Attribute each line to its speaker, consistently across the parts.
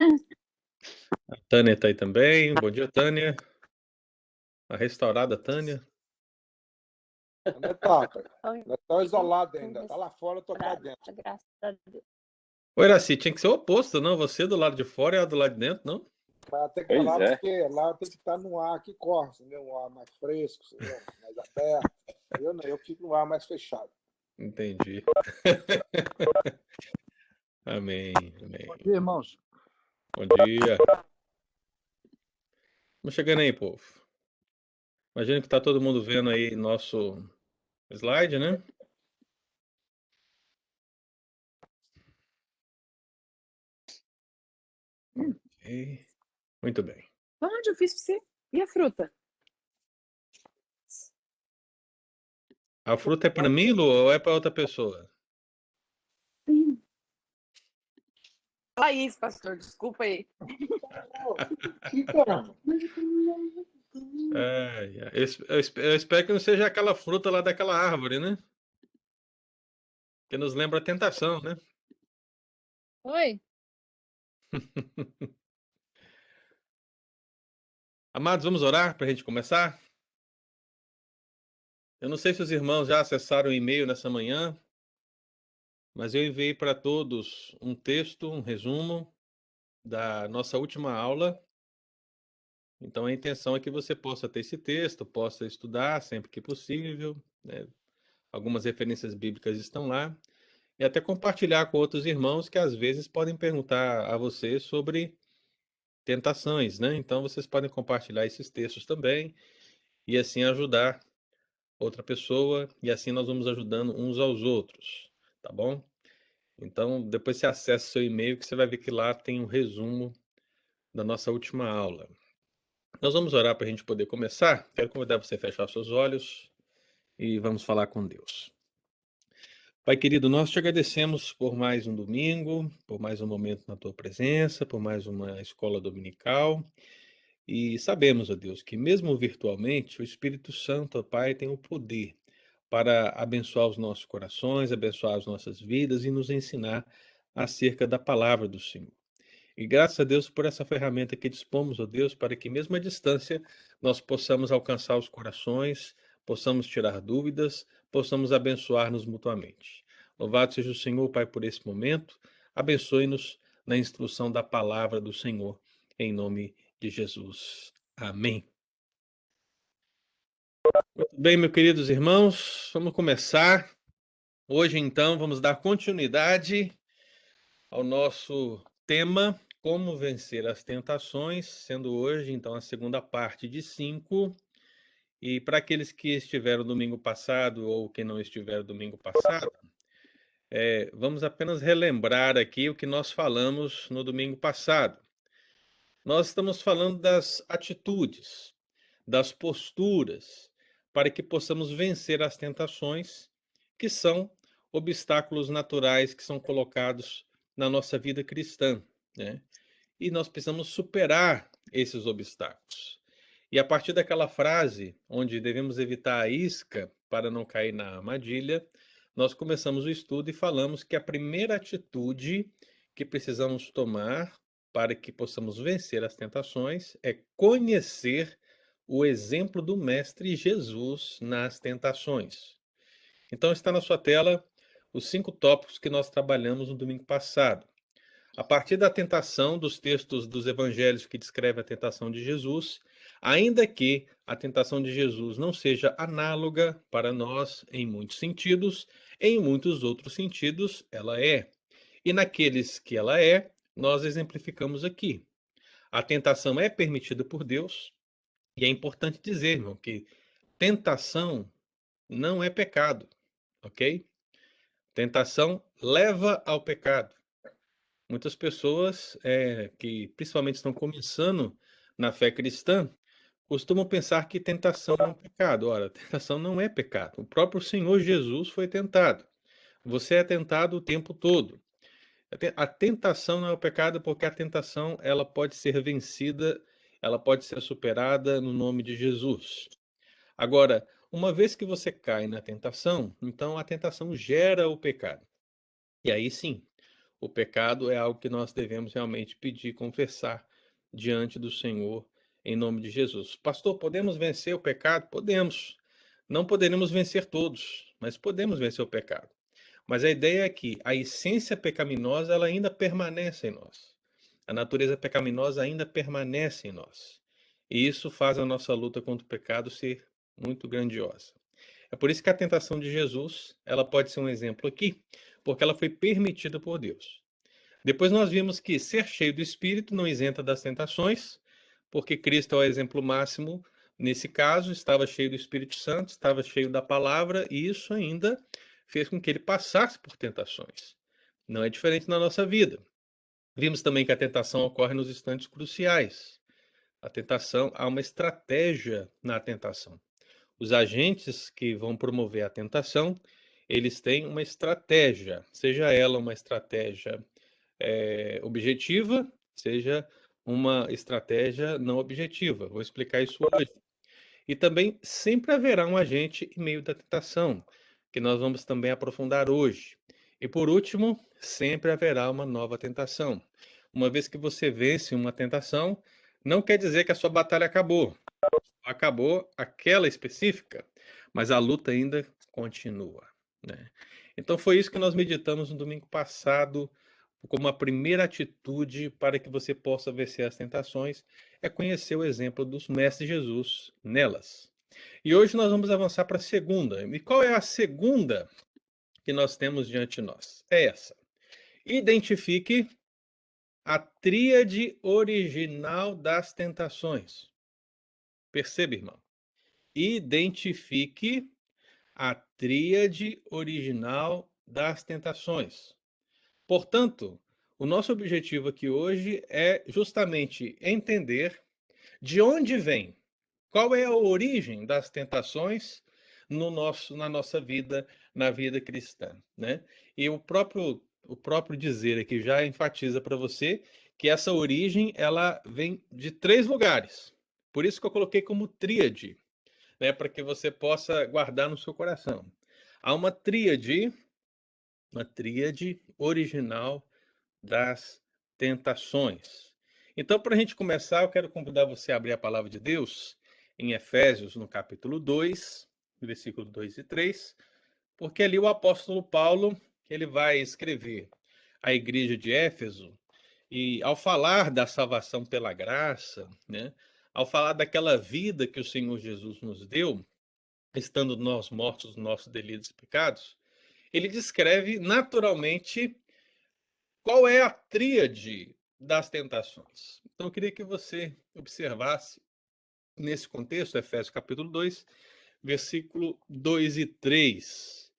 Speaker 1: A Tânia está aí também. Bom dia, Tânia. A restaurada Tânia.
Speaker 2: Ainda tá, cara. Ainda tá isolado ainda. Tá lá fora, eu tô cá dentro.
Speaker 3: Graças a Deus.
Speaker 1: Ô, Iraci, tinha que ser o oposto, não? Você do lado de fora e ela do lado de dentro, não?
Speaker 2: Mas tem que lá, porque lá tem que estar no ar que corre, entendeu? Um ar mais fresco, entendeu? Mais aberto. Eu não, eu fico no ar mais fechado.
Speaker 1: Entendi. Amém, amém.
Speaker 2: Bom dia, irmãos.
Speaker 1: Bom dia. Vamos chegando aí, povo. Imagino que tá todo mundo vendo aí nosso slide, né? Ok. Muito bem.
Speaker 3: Onde eu fiz pra você? E a fruta?
Speaker 1: A fruta é para mim, Lu, ou é para outra pessoa?
Speaker 3: Fala isso, pastor. Desculpa aí.
Speaker 1: Eu espero que não seja aquela fruta lá daquela árvore, né? Que nos lembra a tentação, né?
Speaker 3: Oi?
Speaker 1: Amados, vamos orar para a gente começar? Eu não sei se os irmãos já acessaram o e-mail nessa manhã, mas eu enviei para todos um texto, um resumo da nossa última aula. Então a intenção é que você possa ter esse texto, possa estudar sempre que possível, né? Algumas referências bíblicas estão lá, e até compartilhar com outros irmãos que às vezes podem perguntar a você sobre tentações, né? Então vocês podem compartilhar esses textos também e assim ajudar outra pessoa, e assim nós vamos ajudando uns aos outros, tá bom? Então depois você acessa seu e-mail que você vai ver que lá tem um resumo da nossa última aula. Nós vamos orar para a gente poder começar. Quero convidar você a fechar seus olhos e vamos falar com Deus. Pai querido, nós te agradecemos por mais um domingo, por mais um momento na tua presença, por mais uma escola dominical. E sabemos, ó Deus, que mesmo virtualmente, o Espírito Santo, ó Pai, tem o poder para abençoar os nossos corações, abençoar as nossas vidas e nos ensinar acerca da palavra do Senhor. E graças a Deus por essa ferramenta que dispomos, ó Deus, para que mesmo à distância nós possamos alcançar os corações, possamos tirar dúvidas, possamos abençoar-nos mutuamente. Louvado seja o Senhor, Pai, por esse momento. Abençoe-nos na instrução da palavra do Senhor, em nome de Jesus. Amém. Muito bem, meus queridos irmãos, vamos começar. Hoje, então, vamos dar continuidade ao nosso tema, Como Vencer as Tentações, sendo hoje, então, a segunda parte de 5. E para aqueles que estiveram domingo passado ou que não estiveram domingo passado, vamos apenas relembrar aqui o que nós falamos no domingo passado. Nós estamos falando das atitudes, das posturas, para que possamos vencer as tentações, que são obstáculos naturais que são colocados na nossa vida cristã, né? E nós precisamos superar esses obstáculos. E a partir daquela frase, onde devemos evitar a isca para não cair na armadilha, nós começamos o estudo e falamos que a primeira atitude que precisamos tomar para que possamos vencer as tentações é conhecer o exemplo do Mestre Jesus nas tentações. Então está na sua tela os 5 tópicos que nós trabalhamos no domingo passado. A partir da tentação, dos textos dos evangelhos que descrevem a tentação de Jesus, ainda que a tentação de Jesus não seja análoga para nós em muitos sentidos, em muitos outros sentidos ela é. E naqueles que ela é, nós exemplificamos aqui. A tentação é permitida por Deus, e é importante dizer, irmão, que tentação não é pecado, ok? Tentação leva ao pecado. Muitas pessoas que principalmente estão começando na fé cristã costumam pensar que tentação é um pecado. Ora, tentação não é pecado. O próprio Senhor Jesus foi tentado. Você é tentado o tempo todo. A tentação não é o pecado porque a tentação ela pode ser vencida, ela pode ser superada no nome de Jesus. Agora, uma vez que você cai na tentação, então a tentação gera o pecado. E aí sim, o pecado é algo que nós devemos realmente pedir, confessar diante do Senhor, em nome de Jesus. Pastor, podemos vencer o pecado? Podemos. Não poderemos vencer todos, mas podemos vencer o pecado. Mas a ideia é que a essência pecaminosa ela ainda permanece em nós. A natureza pecaminosa ainda permanece em nós. E isso faz a nossa luta contra o pecado ser muito grandiosa. É por isso que a tentação de Jesus, ela pode ser um exemplo aqui, porque ela foi permitida por Deus. Depois nós vimos que ser cheio do Espírito não isenta das tentações, porque Cristo é o exemplo máximo. Nesse caso, estava cheio do Espírito Santo, estava cheio da palavra, e isso ainda fez com que ele passasse por tentações. Não é diferente na nossa vida. Vimos também que a tentação ocorre nos instantes cruciais. A tentação, há uma estratégia na tentação. Os agentes que vão promover a tentação, eles têm uma estratégia, seja ela uma estratégia objetiva, seja uma estratégia não objetiva. Vou explicar isso hoje. E também sempre haverá um agente em meio da tentação, que nós vamos também aprofundar hoje. E por último, sempre haverá uma nova tentação. Uma vez que você vence uma tentação, não quer dizer que a sua batalha acabou. Acabou aquela específica, mas a luta ainda continua, né? Então foi isso que nós meditamos no domingo passado, como a primeira atitude para que você possa vencer as tentações é conhecer o exemplo dos mestres Jesus nelas. E hoje nós vamos avançar para a segunda. E qual é a segunda que nós temos diante de nós? É essa. Identifique a tríade original das tentações. Perceba, irmão. Identifique a tríade original das tentações. Portanto, o nosso objetivo aqui hoje é justamente entender de onde vem, qual é a origem das tentações na nossa vida, na vida cristã, né? E o próprio dizer aqui já enfatiza para você que essa origem ela vem de 3 lugares. Por isso que eu coloquei como tríade, né, para que você possa guardar no seu coração. Há uma tríade original das tentações. Então, para a gente começar, eu quero convidar você a abrir a palavra de Deus em Efésios, no capítulo 2, versículo 2 e 3, porque ali o apóstolo Paulo ele vai escrever à igreja de Éfeso, e ao falar da salvação pela graça, né, ao falar daquela vida que o Senhor Jesus nos deu, estando nós mortos nos nossos delitos e pecados, ele descreve naturalmente qual é a tríade das tentações. Então eu queria que você observasse nesse contexto, Efésios capítulo 2, versículo 2 e 3.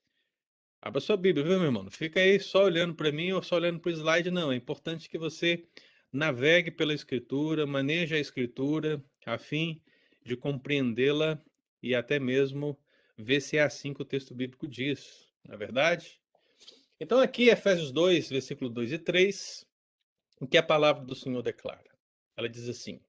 Speaker 1: Abra sua Bíblia, viu, meu irmão? Não fica aí só olhando para mim ou só olhando para o slide, não. É importante que você navegue pela Escritura, maneje a Escritura, a fim de compreendê-la e até mesmo ver se é assim que o texto bíblico diz, não é verdade? Então aqui, Efésios 2, versículo 2 e 3, o que a palavra do Senhor declara? Ela diz assim: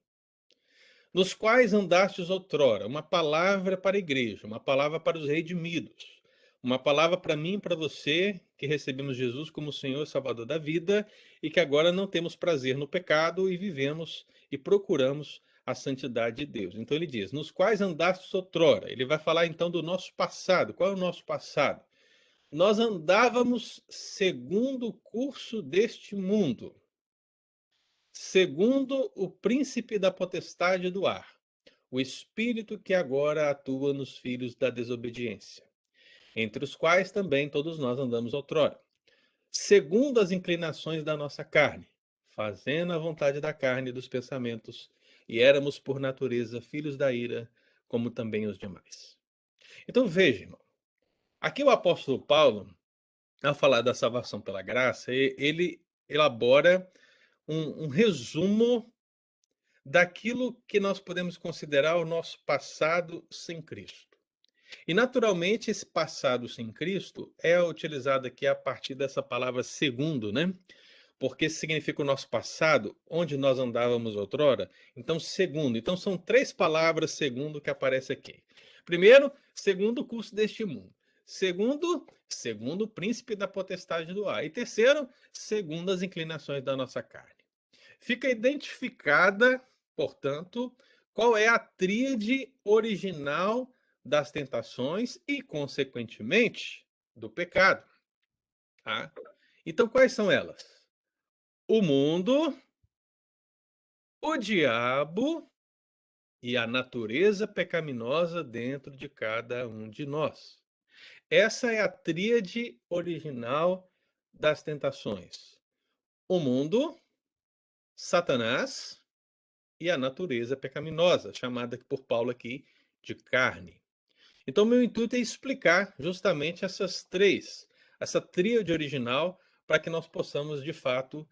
Speaker 1: nos quais andastes outrora, uma palavra para a igreja, uma palavra para os redimidos, uma palavra para mim e para você, que recebemos Jesus como Senhor e Salvador da vida, e que agora não temos prazer no pecado e vivemos e procuramos a santidade de Deus. Então ele diz, nos quais andastes outrora. Ele vai falar então do nosso passado. Qual é o nosso passado? Nós andávamos segundo o curso deste mundo, segundo o príncipe da potestade do ar, o espírito que agora atua nos filhos da desobediência, entre os quais também todos nós andamos outrora, segundo as inclinações da nossa carne, fazendo a vontade da carne e dos pensamentos, e éramos por natureza filhos da ira, como também os demais. Então veja, irmão, aqui o apóstolo Paulo, ao falar da salvação pela graça, ele elabora um resumo daquilo que nós podemos considerar o nosso passado sem Cristo. E, naturalmente, esse passado sem Cristo é utilizado aqui a partir dessa palavra segundo, né? Porque significa o nosso passado, onde nós andávamos outrora. Então, segundo. Então, são 3 palavras segundo que aparece aqui. Primeiro, segundo o curso deste mundo. Segundo o príncipe da potestade do ar. E terceiro, segundo as inclinações da nossa carne. Fica identificada, portanto, qual é a tríade original das tentações e, consequentemente, do pecado. Tá? Então, quais são elas? O mundo, o diabo e a natureza pecaminosa dentro de cada um de nós. Essa é a tríade original das tentações. O mundo, Satanás e a natureza pecaminosa, chamada por Paulo aqui de carne. Então, meu intuito é explicar justamente essa tríade original, para que nós possamos, de fato,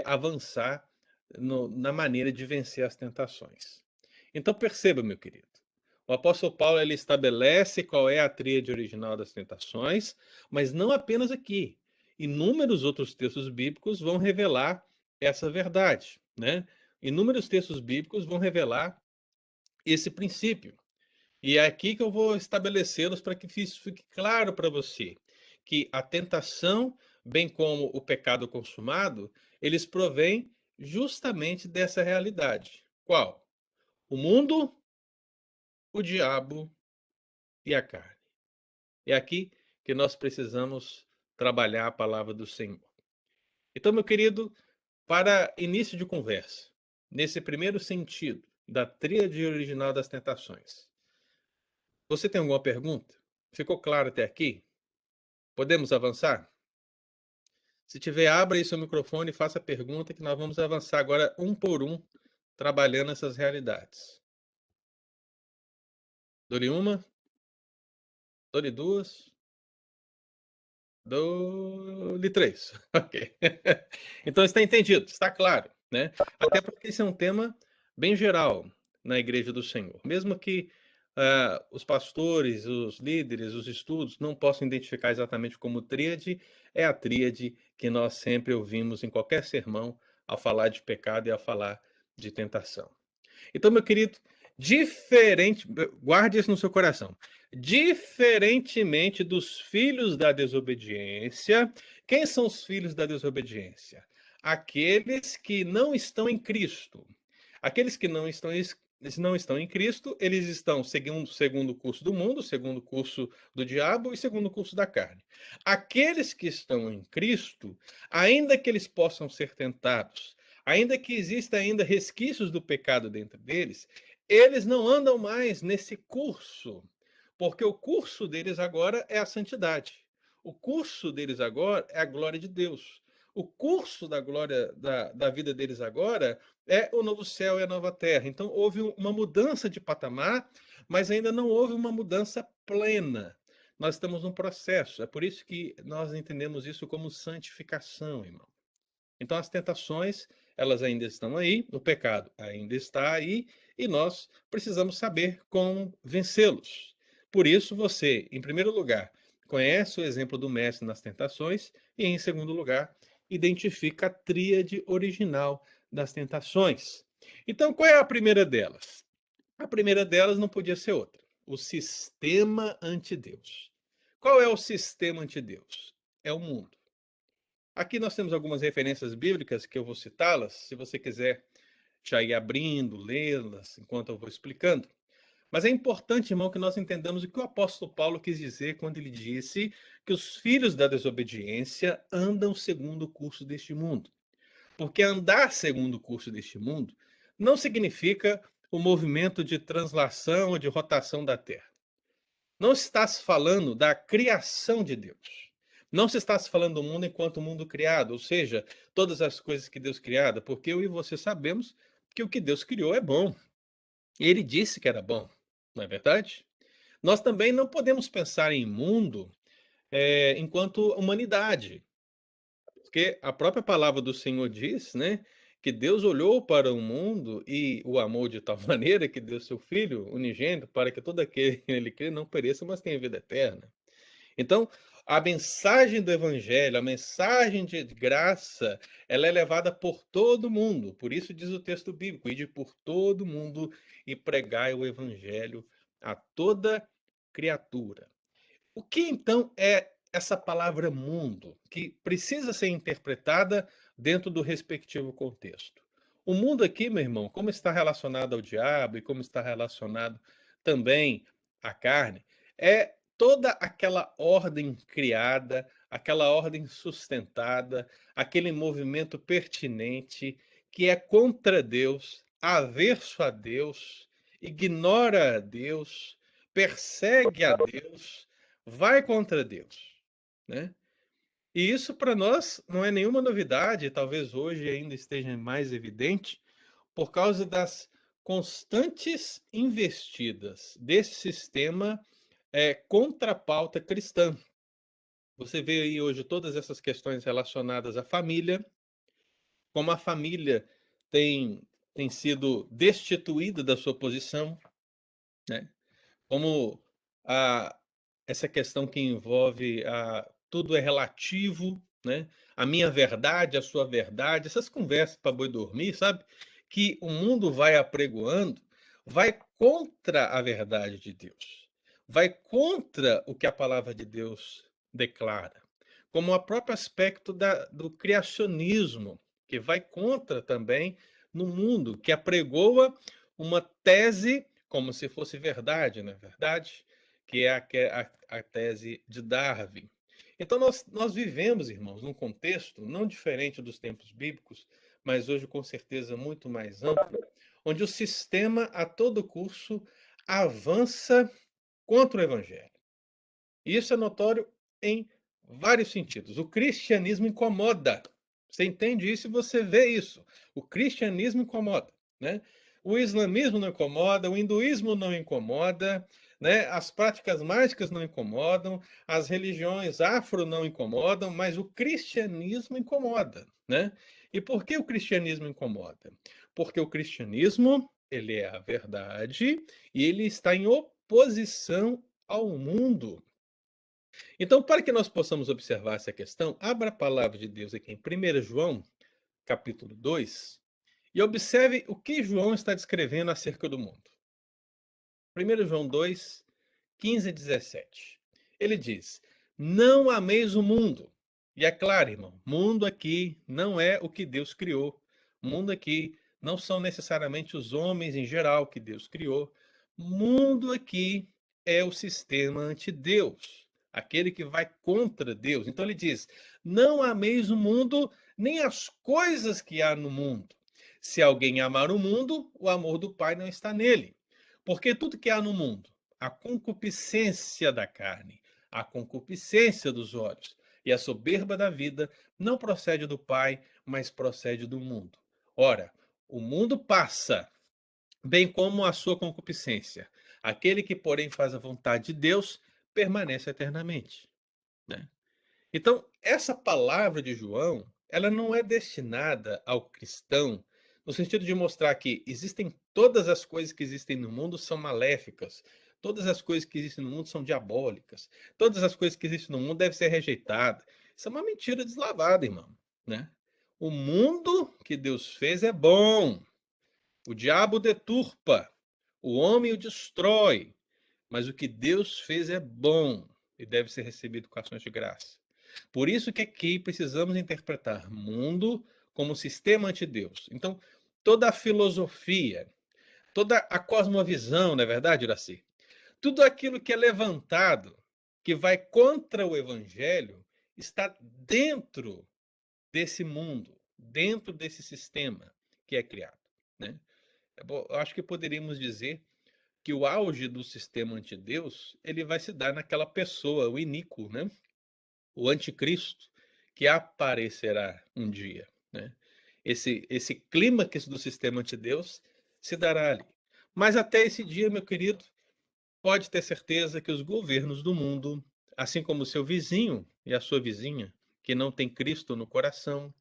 Speaker 1: avançar na maneira de vencer as tentações. Então, perceba, meu querido, o apóstolo Paulo ele estabelece qual é a tríade original das tentações, mas não apenas aqui. Inúmeros outros textos bíblicos vão revelar essa verdade, né? Inúmeros textos bíblicos vão revelar esse princípio. E é aqui que eu vou estabelecê-los para que isso fique claro para você, que a tentação, bem como o pecado consumado, eles provêm justamente dessa realidade. Qual? O mundo, o diabo e a carne. É aqui que nós precisamos trabalhar a palavra do Senhor. Então, meu querido, para início de conversa, nesse primeiro sentido da tríade original das tentações, você tem alguma pergunta? Ficou claro até aqui? Podemos avançar? Se tiver, abra aí seu microfone e faça a pergunta, que nós vamos avançar agora um por um, trabalhando essas realidades. Dou-lhe uma, dou-lhe duas, dou-lhe três. Ok. Então está entendido, está claro, né? Até porque esse é um tema bem geral na Igreja do Senhor. Mesmo que os pastores, os líderes, os estudos não possam identificar exatamente como tríade, é a tríade que nós sempre ouvimos em qualquer sermão ao falar de pecado e ao falar de tentação. Então, meu querido, guarde isso no seu coração. Diferentemente dos filhos da desobediência, quem são os filhos da desobediência? Aqueles que não estão em Cristo. Aqueles que não estão em Cristo, eles estão segundo o curso do mundo, segundo o curso do diabo e segundo o curso da carne. Aqueles que estão em Cristo, ainda que eles possam ser tentados, ainda que exista ainda resquícios do pecado dentro deles, eles não andam mais nesse curso, porque o curso deles agora é a santidade. O curso deles agora é a glória de Deus. O curso da glória da vida deles agora é o novo céu e a nova terra. Então houve uma mudança de patamar, mas ainda não houve uma mudança plena. Nós estamos num processo. É por isso que nós entendemos isso como santificação, irmão. Então as tentações, elas ainda estão aí, o pecado ainda está aí, e nós precisamos saber como vencê-los. Por isso você, em primeiro lugar, conhece o exemplo do mestre nas tentações e, em segundo lugar, identifica a tríade original das tentações. Então, qual é a primeira delas? A primeira delas não podia ser outra: o sistema anti-Deus. Qual é o sistema anti-Deus? É o mundo. Aqui nós temos algumas referências bíblicas que eu vou citá-las, se você quiser já ir abrindo, lê-las enquanto eu vou explicando. Mas é importante, irmão, que nós entendamos o que o apóstolo Paulo quis dizer quando ele disse que os filhos da desobediência andam segundo o curso deste mundo. Porque andar segundo o curso deste mundo não significa o movimento de translação ou de rotação da Terra. Não está se falando da criação de Deus. Não se está se falando do mundo enquanto mundo criado, ou seja, todas as coisas que Deus criada, porque eu e você sabemos que o que Deus criou é bom. Ele disse que era bom, não é verdade? Nós também não podemos pensar em mundo enquanto humanidade, porque a própria palavra do Senhor diz, né, que Deus olhou para o mundo e o amou de tal maneira que deu seu Filho unigênito para que todo aquele que nele crê não pereça, mas tenha vida eterna. Então, a mensagem do Evangelho, a mensagem de graça, ela é levada por todo mundo. Por isso diz o texto bíblico: ide por todo mundo e pregai o Evangelho a toda criatura. O que então é essa palavra mundo, que precisa ser interpretada dentro do respectivo contexto? O mundo aqui, meu irmão, como está relacionado ao diabo e como está relacionado também à carne, é toda aquela ordem criada, aquela ordem sustentada, aquele movimento pertinente que é contra Deus, averso a Deus, ignora a Deus, persegue a Deus, vai contra Deus, né? E isso para nós não é nenhuma novidade, talvez hoje ainda esteja mais evidente, por causa das constantes investidas desse sistema contra a pauta cristã. Você vê aí hoje todas essas questões relacionadas à família, como a família tem, tem sido destituída da sua posição, né? Como a essa questão que envolve a tudo é relativo, né, a minha verdade, a sua verdade, essas conversas para boi dormir, sabe, que o mundo vai apregoando, vai contra a verdade de Deus, vai contra o que a palavra de Deus declara, como o próprio aspecto do criacionismo, que vai contra também no mundo, que apregoa uma tese como se fosse verdade, não é verdade? Que é a tese de Darwin. Então, nós vivemos, irmãos, num contexto não diferente dos tempos bíblicos, mas hoje com certeza muito mais amplo, onde o sistema a todo curso avança contra o evangelho. E isso é notório em vários sentidos. O cristianismo incomoda. Você entende isso e você vê isso. O cristianismo incomoda, né? O islamismo não incomoda, o hinduísmo não incomoda, né? As práticas mágicas não incomodam, as religiões afro não incomodam, mas o cristianismo incomoda, né? E por que o cristianismo incomoda? Porque o cristianismo, ele é a verdade e ele está em oposição ao mundo. Então, para que nós possamos observar essa questão, abra a palavra de Deus aqui em 1 João, capítulo 2, e observe o que João está descrevendo acerca do mundo. 1 João 2, 15 e 17. Ele diz: Não ameis o mundo. E é claro, irmão, mundo aqui não é o que Deus criou. Mundo aqui não são necessariamente os homens em geral que Deus criou. Mundo aqui é o sistema anti-Deus, aquele que vai contra Deus. Então ele diz: Não ameis o mundo, nem as coisas que há no mundo. Se alguém amar o mundo, o amor do Pai não está nele. Porque tudo que há no mundo, a concupiscência da carne, a concupiscência dos olhos e a soberba da vida, não procede do Pai, mas procede do mundo. Ora, o mundo passa, bem como a sua concupiscência. Aquele que, porém, faz a vontade de Deus, permanece eternamente, né? Então, essa palavra de João, ela não é destinada ao cristão, no sentido de mostrar que existem todas as coisas que existem no mundo são maléficas, todas as coisas que existem no mundo são diabólicas, todas as coisas que existem no mundo devem ser rejeitadas. Isso é uma mentira deslavada, irmão, né? O mundo que Deus fez é bom. O diabo deturpa, o homem o destrói, mas o que Deus fez é bom e deve ser recebido com ações de graça. Por isso que aqui precisamos interpretar mundo como sistema anti-Deus. Então, toda a filosofia, toda a cosmovisão, não é verdade, Iraci? Tudo aquilo que é levantado, que vai contra o evangelho, está dentro desse mundo, dentro desse sistema que é criado, né? Eu acho que poderíamos dizer que o auge do sistema anti-Deus, ele vai se dar naquela pessoa, o iníquo, né? O anticristo, que aparecerá um dia, né? Esse clímax do sistema anti-Deus se dará ali. Mas até esse dia, meu querido, pode ter certeza que os governos do mundo, assim como o seu vizinho e a sua vizinha, que não tem Cristo no coração,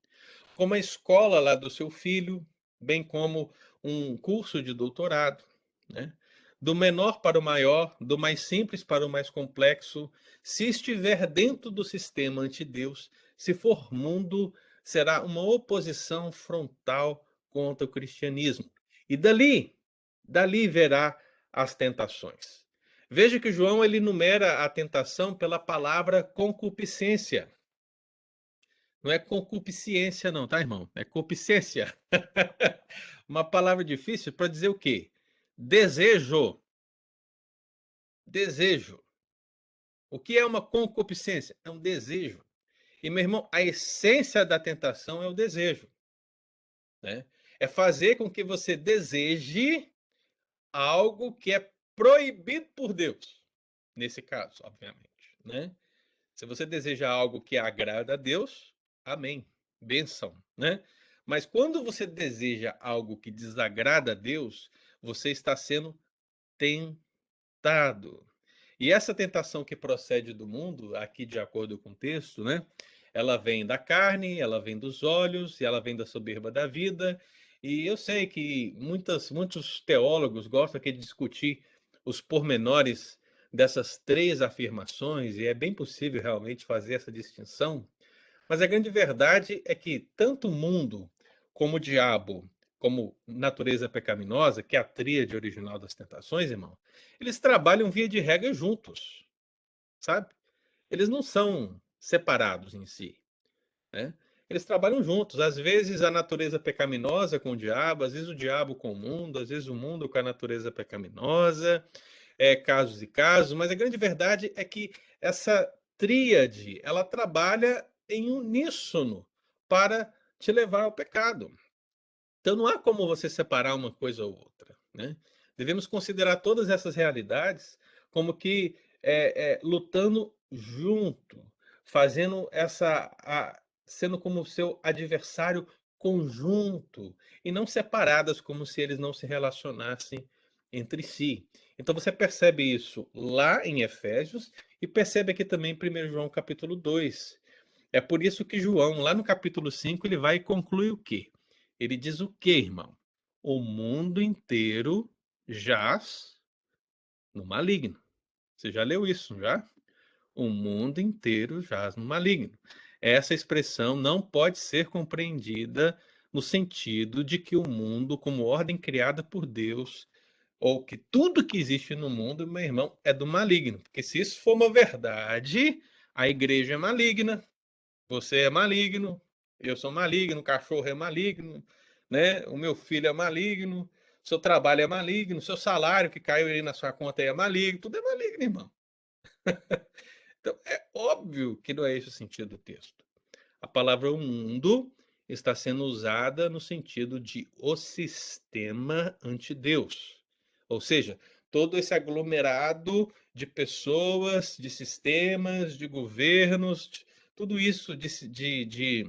Speaker 1: como a escola lá do seu filho, bem como um curso de doutorado, né? Do menor para o maior, do mais simples para o mais complexo, se estiver dentro do sistema anti-Deus, se for mundo, será uma oposição frontal contra o cristianismo. E dali verá as tentações. Veja que João ele numera a tentação pela palavra concupiscência. Não é concupiscência não, tá, irmão? É concupiscência. Uma palavra difícil para dizer o quê? Desejo. Desejo. O que é uma concupiscência? É um desejo. E, meu irmão, a essência da tentação é o desejo, né? É fazer com que você deseje algo que é proibido por Deus, nesse caso, obviamente, né? Se você deseja algo que agrada a Deus, amém, bênção, né? Mas quando você deseja algo que desagrada a Deus, você está sendo tentado. E essa tentação que procede do mundo, aqui de acordo com o texto, né? Ela vem da carne, ela vem dos olhos e ela vem da soberba da vida. E eu sei que muitos teólogos gostam aqui de discutir os pormenores dessas três afirmações, e é bem possível realmente fazer essa distinção, mas a grande verdade é que tanto o mundo como o diabo, como natureza pecaminosa, que é a tríade original das tentações, irmão, eles trabalham via de regra juntos, sabe? Eles não são separados em si, né? Eles trabalham juntos. Às vezes a natureza pecaminosa com o diabo, às vezes o diabo com o mundo, às vezes o mundo com a natureza pecaminosa, casos e casos, mas a grande verdade é que essa tríade, ela trabalha em uníssono para te levar ao pecado. Então não há como você separar uma coisa ou outra, né? Devemos considerar todas essas realidades como que lutando junto, fazendo sendo como seu adversário conjunto e não separadas como se eles não se relacionassem entre si. Então você percebe isso lá em Efésios e percebe aqui também em 1 João capítulo 2. É por isso que João, lá no capítulo 5, ele vai e conclui o quê? Ele diz o quê, irmão? O mundo inteiro jaz no maligno. Você já leu isso, já? O mundo inteiro jaz no maligno. Essa expressão não pode ser compreendida no sentido de que o mundo, como ordem criada por Deus, ou que tudo que existe no mundo, meu irmão, é do maligno. Porque se isso for uma verdade, a igreja é maligna, você é maligno, eu sou maligno, o cachorro é maligno, né? O meu filho é maligno, seu trabalho é maligno, seu salário que caiu aí na sua conta é maligno, tudo é maligno, irmão. Então, é óbvio que não é esse o sentido do texto. A palavra "o mundo" está sendo usada no sentido de o sistema ante-Deus. Ou seja, todo esse aglomerado de pessoas, de sistemas, de governos, tudo isso de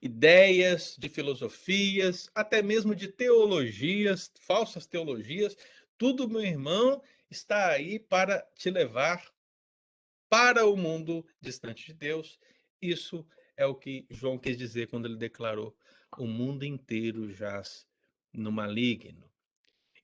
Speaker 1: ideias, de filosofias, até mesmo de teologias, falsas teologias, tudo, meu irmão, está aí para te levar para o mundo distante de Deus. Isso é o que João quis dizer quando ele declarou: o mundo inteiro jaz no maligno.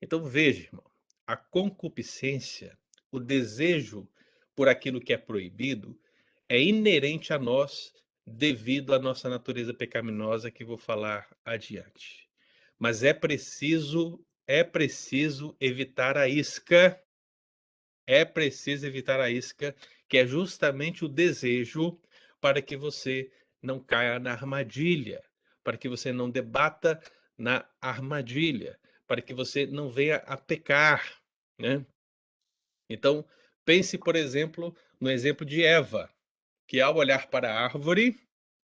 Speaker 1: Então veja, irmão, a concupiscência, o desejo por aquilo que é proibido, é inerente a nós devido à nossa natureza pecaminosa que vou falar adiante. Mas é preciso evitar a isca, que é justamente o desejo para que você não caia na armadilha, para que você não debata na armadilha, para que você não venha a pecar, né? Então, pense, por exemplo, no exemplo de Eva, que ao olhar para a árvore,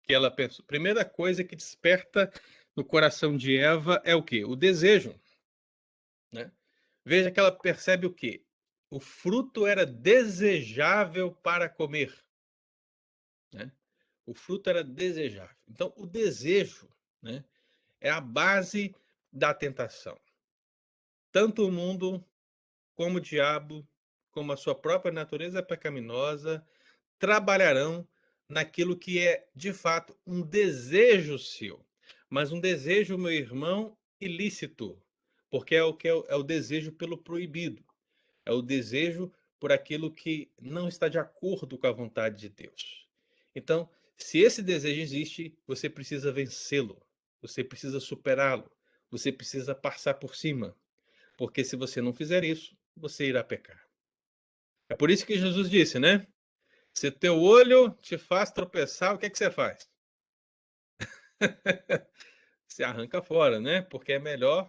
Speaker 1: que ela pensou, primeira coisa que desperta no coração de Eva é o quê? O desejo, né? Veja que ela percebe o quê? O fruto era desejável para comer, né? O fruto era desejável. Então, o desejo, né, é a base da tentação. Tanto o mundo, como o diabo, como a sua própria natureza pecaminosa, trabalharão naquilo que é, de fato, um desejo seu. Mas um desejo, meu irmão, ilícito, porque é o que é o desejo pelo proibido. É o desejo por aquilo que não está de acordo com a vontade de Deus. Então, se esse desejo existe, você precisa vencê-lo, você precisa superá-lo, você precisa passar por cima, porque se você não fizer isso, você irá pecar. É por isso que Jesus disse, né? Se teu olho te faz tropeçar, o que é que você faz? Você arranca fora, né? Porque é melhor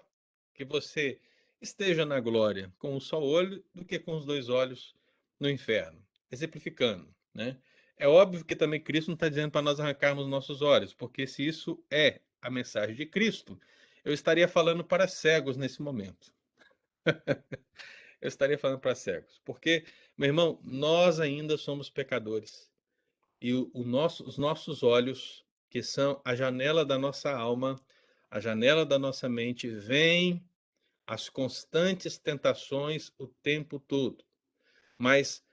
Speaker 1: que você esteja na glória com um só olho do que com os dois olhos no inferno. Exemplificando, né? É óbvio que também Cristo não está dizendo para nós arrancarmos nossos olhos, porque se isso é a mensagem de Cristo, eu estaria falando para cegos nesse momento. Eu estaria falando para cegos, porque, meu irmão, nós ainda somos pecadores. E os nossos olhos, que são a janela da nossa alma, a janela da nossa mente, veem as constantes tentações o tempo todo. Mas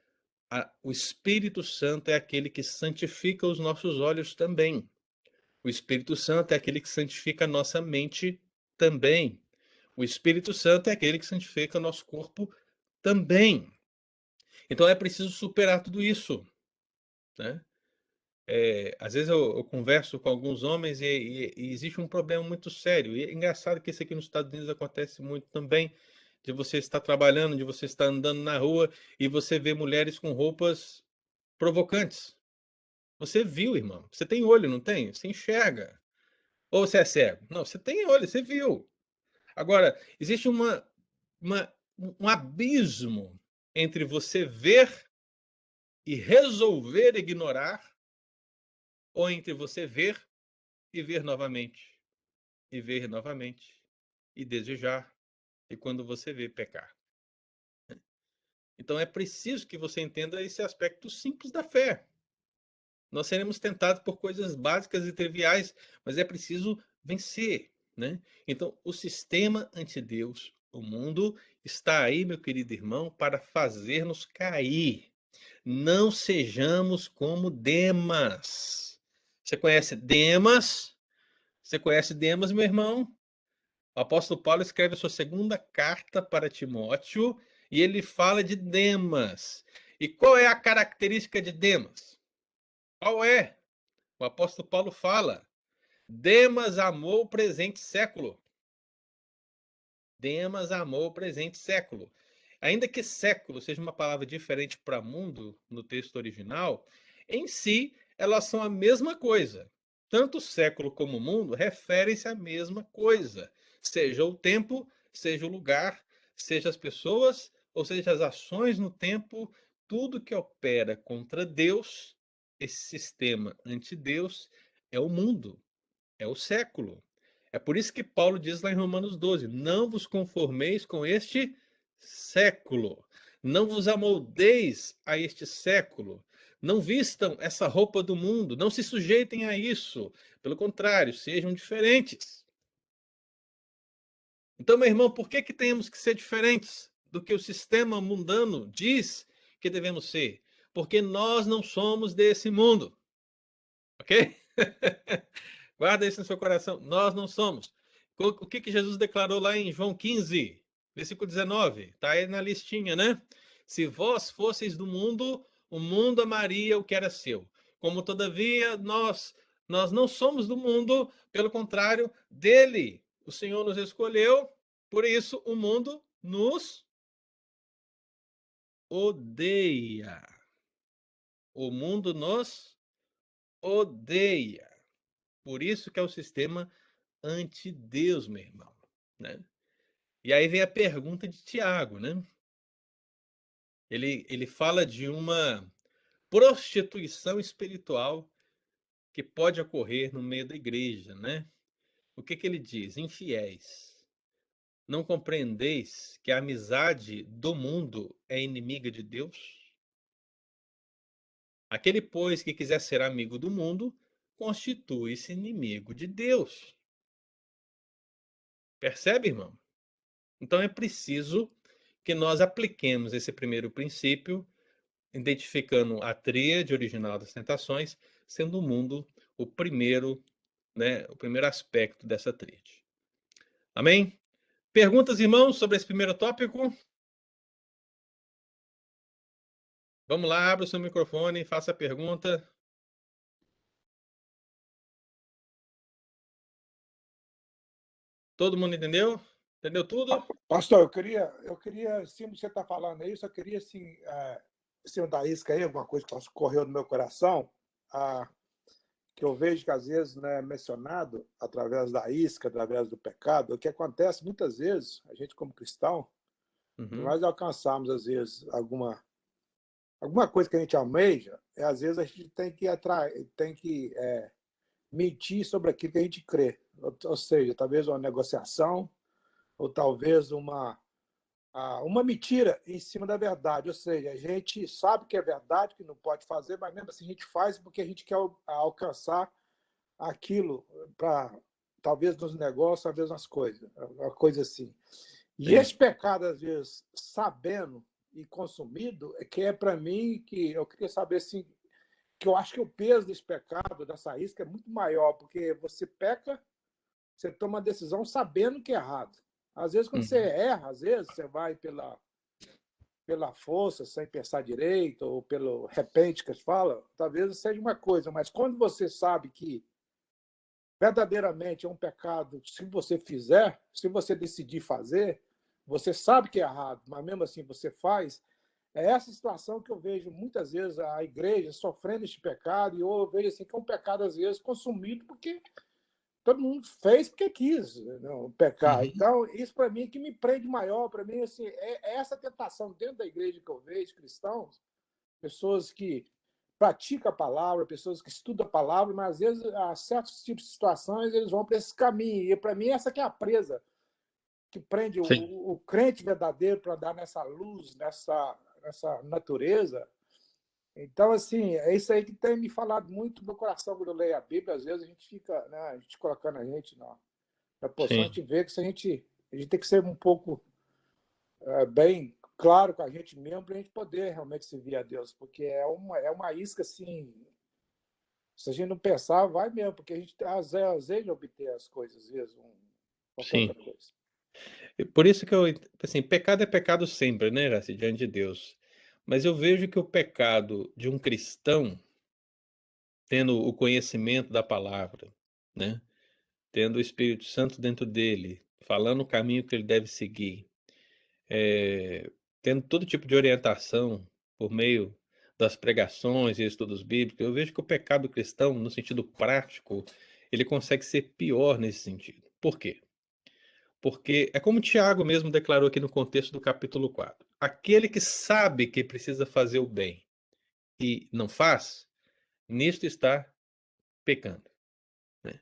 Speaker 1: o Espírito Santo é aquele que santifica os nossos olhos também. O Espírito Santo é aquele que santifica a nossa mente também. O Espírito Santo é aquele que santifica o nosso corpo também. Então é preciso superar tudo isso, né? Às vezes eu converso com alguns homens e existe um problema muito sério. E é engraçado que isso aqui nos Estados Unidos acontece muito também, de você estar trabalhando, de você estar andando na rua e você vê mulheres com roupas provocantes. Você viu, irmão. Você tem olho, não tem? Você enxerga. Ou você é cego? Não, você tem olho, você viu. Agora, existe um abismo entre você ver e resolver ignorar, ou entre você ver e ver novamente, e ver novamente, e desejar, e quando você vê, pecar. Então é preciso que você entenda esse aspecto simples da fé. Nós seremos tentados por coisas básicas e triviais, mas é preciso vencer, né? Então, o sistema anti-Deus, o mundo, está aí, meu querido irmão, para fazer-nos cair. Não sejamos como Demas. Você conhece Demas? Você conhece Demas, meu irmão? O apóstolo Paulo escreve a sua segunda carta para Timóteo e ele fala de Demas. E qual é a característica de Demas? Qual é? O apóstolo Paulo fala: Demas amou o presente século. Demas amou o presente século. Ainda que século seja uma palavra diferente para mundo no texto original, em si elas são a mesma coisa. Tanto o século como o mundo referem-se à mesma coisa, seja o tempo, seja o lugar, seja as pessoas, ou seja as ações no tempo, tudo que opera contra Deus, esse sistema anti-Deus, é o mundo, é o século. É por isso que Paulo diz lá em Romanos 12: não vos conformeis com este século, não vos amoldeis a este século, não vistam essa roupa do mundo, não se sujeitem a isso, pelo contrário, sejam diferentes. Então, meu irmão, por que temos que ser diferentes do que o sistema mundano diz que devemos ser? Porque nós não somos desse mundo, ok? Guarda isso no seu coração. Nós não somos. O que Jesus declarou lá em João 15, versículo 19? Está aí na listinha, né? Se vós fosseis do mundo, o mundo amaria o que era seu. Como todavia nós não somos do mundo, pelo contrário, dele. O Senhor nos escolheu, por isso o mundo nos odeia. O mundo nos odeia. Por isso que é o sistema anti-Deus, meu irmão, né? E aí vem a pergunta de Tiago, né? Ele fala de uma prostituição espiritual que pode ocorrer no meio da igreja, né? O que ele diz? Infiéis, não compreendeis que a amizade do mundo é inimiga de Deus? Aquele, pois, que quiser ser amigo do mundo, constitui-se inimigo de Deus. Percebe, irmão? Então é preciso que nós apliquemos esse primeiro princípio, identificando a tríade original das tentações, sendo o mundo o primeiro, né, o primeiro aspecto dessa tríade. Amém? Perguntas, irmãos, sobre esse primeiro tópico? Vamos lá, abra o seu microfone, faça a pergunta. Todo mundo entendeu? Entendeu tudo?
Speaker 2: Pastor, eu queria, sim, você está falando isso, eu queria, assim, cima da isca aí, alguma coisa que correu no meu coração, que eu vejo que às vezes não é mencionado através da isca, através do pecado, o que acontece muitas vezes, a gente como cristão, nós alcançarmos às vezes alguma coisa que a gente almeja, às vezes a gente tem que mentir sobre aquilo que a gente crê. Ou seja, talvez uma negociação, ou talvez uma mentira em cima da verdade. Ou seja, a gente sabe que é verdade, que não pode fazer, mas mesmo assim a gente faz porque a gente quer alcançar aquilo para, talvez nos negócios, talvez nas coisas, uma coisa assim. E esse pecado, às vezes, sabendo e consumido, que é para mim que eu queria saber assim, que eu acho que o peso desse pecado, dessa isca, é muito maior, porque você peca, você toma uma decisão sabendo que é errado. Às vezes, quando você erra, às vezes você vai pela força, sem pensar direito, ou pelo repente que se fala, talvez seja uma coisa, mas quando você sabe que verdadeiramente é um pecado, se você fizer, se você decidir fazer, você sabe que é errado, mas mesmo assim você faz. É essa situação que eu vejo muitas vezes a igreja sofrendo este pecado, e eu vejo assim que é um pecado às vezes consumido porque todo mundo fez porque quis, não, pecar. Então, isso para mim que me prende maior, para mim assim, é essa tentação dentro da igreja que eu vejo, cristãos, pessoas que praticam a palavra, pessoas que estudam a palavra, mas às vezes, a certos tipos de situações, eles vão para esse caminho. E para mim, essa que é a presa que prende o crente verdadeiro para dar nessa luz, nessa natureza. Então, assim, é isso aí que tem me falado muito no meu coração quando eu leio a Bíblia. Às vezes a gente fica, né, a gente colocando a gente na posição, a gente vê que a gente tem que ser um pouco bem claro com a gente mesmo para a gente poder realmente servir a Deus, porque é uma isca assim. Se a gente não pensar, vai mesmo, porque a gente às vezes obter as coisas, às vezes, qualquer outra coisa.
Speaker 1: E por isso que assim, pecado é pecado sempre, né, Iraci, diante de Deus. Mas eu vejo que o pecado de um cristão, tendo o conhecimento da palavra, né, tendo o Espírito Santo dentro dele, falando o caminho que ele deve seguir, tendo todo tipo de orientação por meio das pregações e estudos bíblicos, eu vejo que o pecado cristão, no sentido prático, ele consegue ser pior nesse sentido. Por quê? Porque é como Tiago mesmo declarou aqui no contexto do capítulo 4. Aquele que sabe que precisa fazer o bem e não faz, nisto está pecando, né?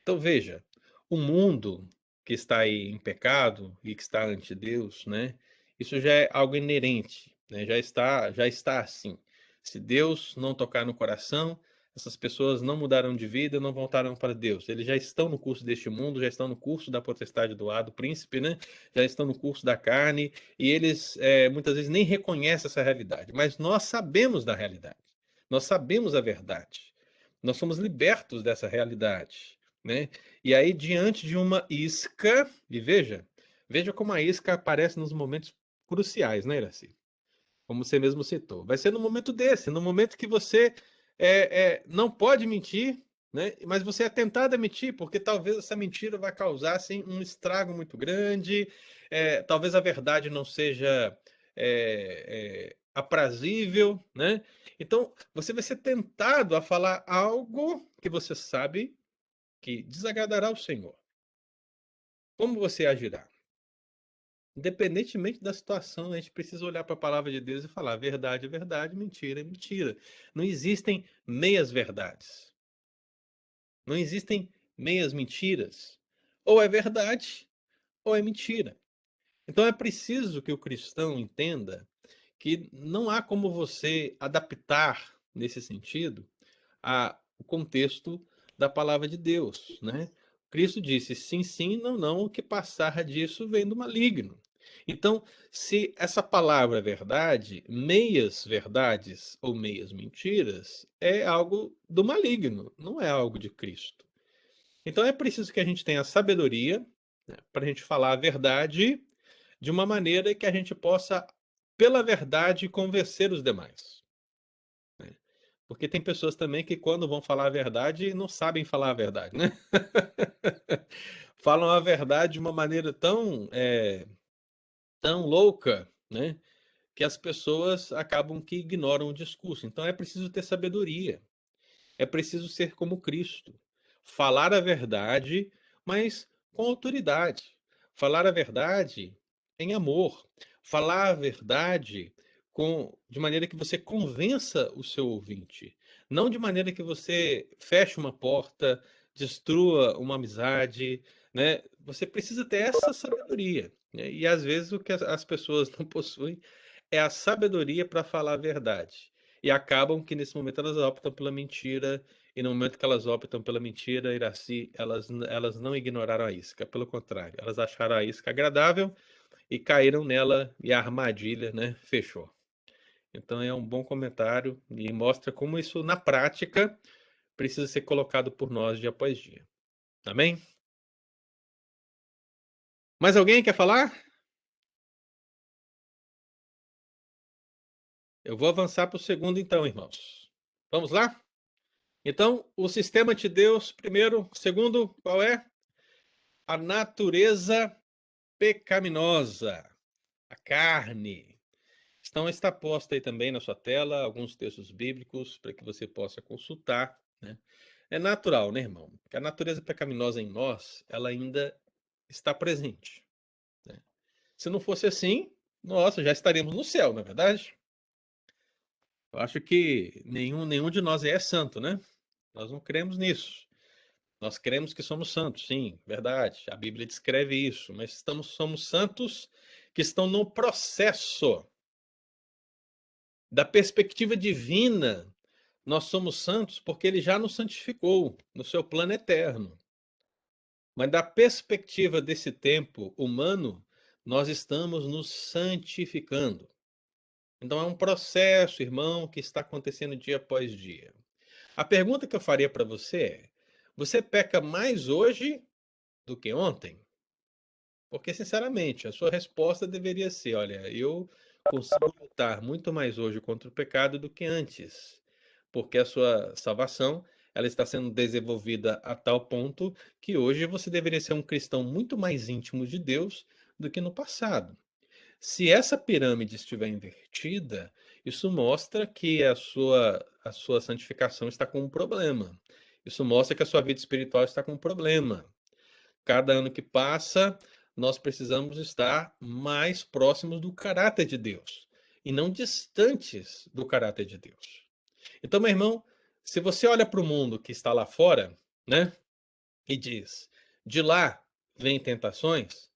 Speaker 1: Então veja, o mundo que está aí em pecado e que está ante Deus, né? Isso já é algo inerente, né? Já está assim. Se Deus não tocar no coração, essas pessoas não mudaram de vida, não voltaram para Deus. Eles já estão no curso deste mundo, já estão no curso da potestade do ar, do príncipe, né? Já estão no curso da carne, e eles muitas vezes nem reconhecem essa realidade. Mas nós sabemos da realidade. Nós sabemos a verdade. Nós somos libertos dessa realidade, né? E aí, diante de uma isca, e veja como a isca aparece nos momentos cruciais, né, Iraci? Como você mesmo citou. Vai ser no momento desse, no momento que você não pode mentir, né? Mas você é tentado a mentir, porque talvez essa mentira vai causar assim, um estrago muito grande, talvez a verdade não seja aprazível, né? Então, você vai ser tentado a falar algo que você sabe que desagradará ao Senhor. Como você agirá? Independentemente da situação, a gente precisa olhar para a palavra de Deus e falar: verdade é verdade, mentira é mentira. Não existem meias verdades. Não existem meias mentiras. Ou é verdade, ou é mentira. Então é preciso que o cristão entenda que não há como você adaptar, nesse sentido, o contexto da palavra de Deus, né? Cristo disse: sim, sim, não, não, o que passar disso vem do maligno. Então, se essa palavra é verdade, meias verdades ou meias mentiras é algo do maligno, não é algo de Cristo. Então é preciso que a gente tenha sabedoria, né, para a gente falar a verdade de uma maneira que a gente possa, pela verdade, convencer os demais, né? Porque tem pessoas também que, quando vão falar a verdade, não sabem falar a verdade, né? Falam a verdade de uma maneira tão louca, né? que as pessoas acabam que ignoram o discurso. Então é preciso ter sabedoria. É preciso ser como Cristo. Falar a verdade, mas com autoridade. Falar a verdade em amor. Falar a verdade de maneira que você convença o seu ouvinte. Não de maneira que você feche uma porta, destrua uma amizade, né? Você precisa ter essa sabedoria, né? E às vezes o que as pessoas não possuem é a sabedoria para falar a verdade. E acabam que nesse momento elas optam pela mentira, e no momento que elas optam pela mentira, Iraci, elas não ignoraram a isca, pelo contrário, elas acharam a isca agradável e caíram nela e a armadilha, né, fechou. Então é um bom comentário e mostra como isso na prática precisa ser colocado por nós dia após dia. Amém? Mais alguém quer falar? Eu vou avançar para o segundo então, irmãos. Vamos lá? Então, o sistema de Deus, primeiro. Segundo, qual é? A natureza pecaminosa, a carne. Então, está posta aí também na sua tela alguns textos bíblicos para que você possa consultar, né? É natural, né, irmão? Que a natureza pecaminosa em nós, ela ainda está presente, né? Se não fosse assim, nossa, já estaríamos no céu, não é verdade? Eu acho que nenhum de nós é santo, né? Nós não cremos nisso. Nós cremos que somos santos, sim, verdade. A Bíblia descreve isso, mas somos santos que estão no processo. Da perspectiva divina, nós somos santos porque ele já nos santificou no seu plano eterno. Mas da perspectiva desse tempo humano, nós estamos nos santificando. Então é um processo, irmão, que está acontecendo dia após dia. A pergunta que eu faria para você é: você peca mais hoje do que ontem? Porque, sinceramente, a sua resposta deveria ser: olha, eu consigo lutar muito mais hoje contra o pecado do que antes, porque a sua salvação ela está sendo desenvolvida a tal ponto que hoje você deveria ser um cristão muito mais íntimo de Deus do que no passado. Se essa pirâmide estiver invertida, isso mostra que a sua santificação está com um problema. Isso mostra que a sua vida espiritual está com um problema. Cada ano que passa, nós precisamos estar mais próximos do caráter de Deus e não distantes do caráter de Deus. Então, meu irmão, se você olha para o mundo que está lá fora, né, e diz: de lá vêm tentações,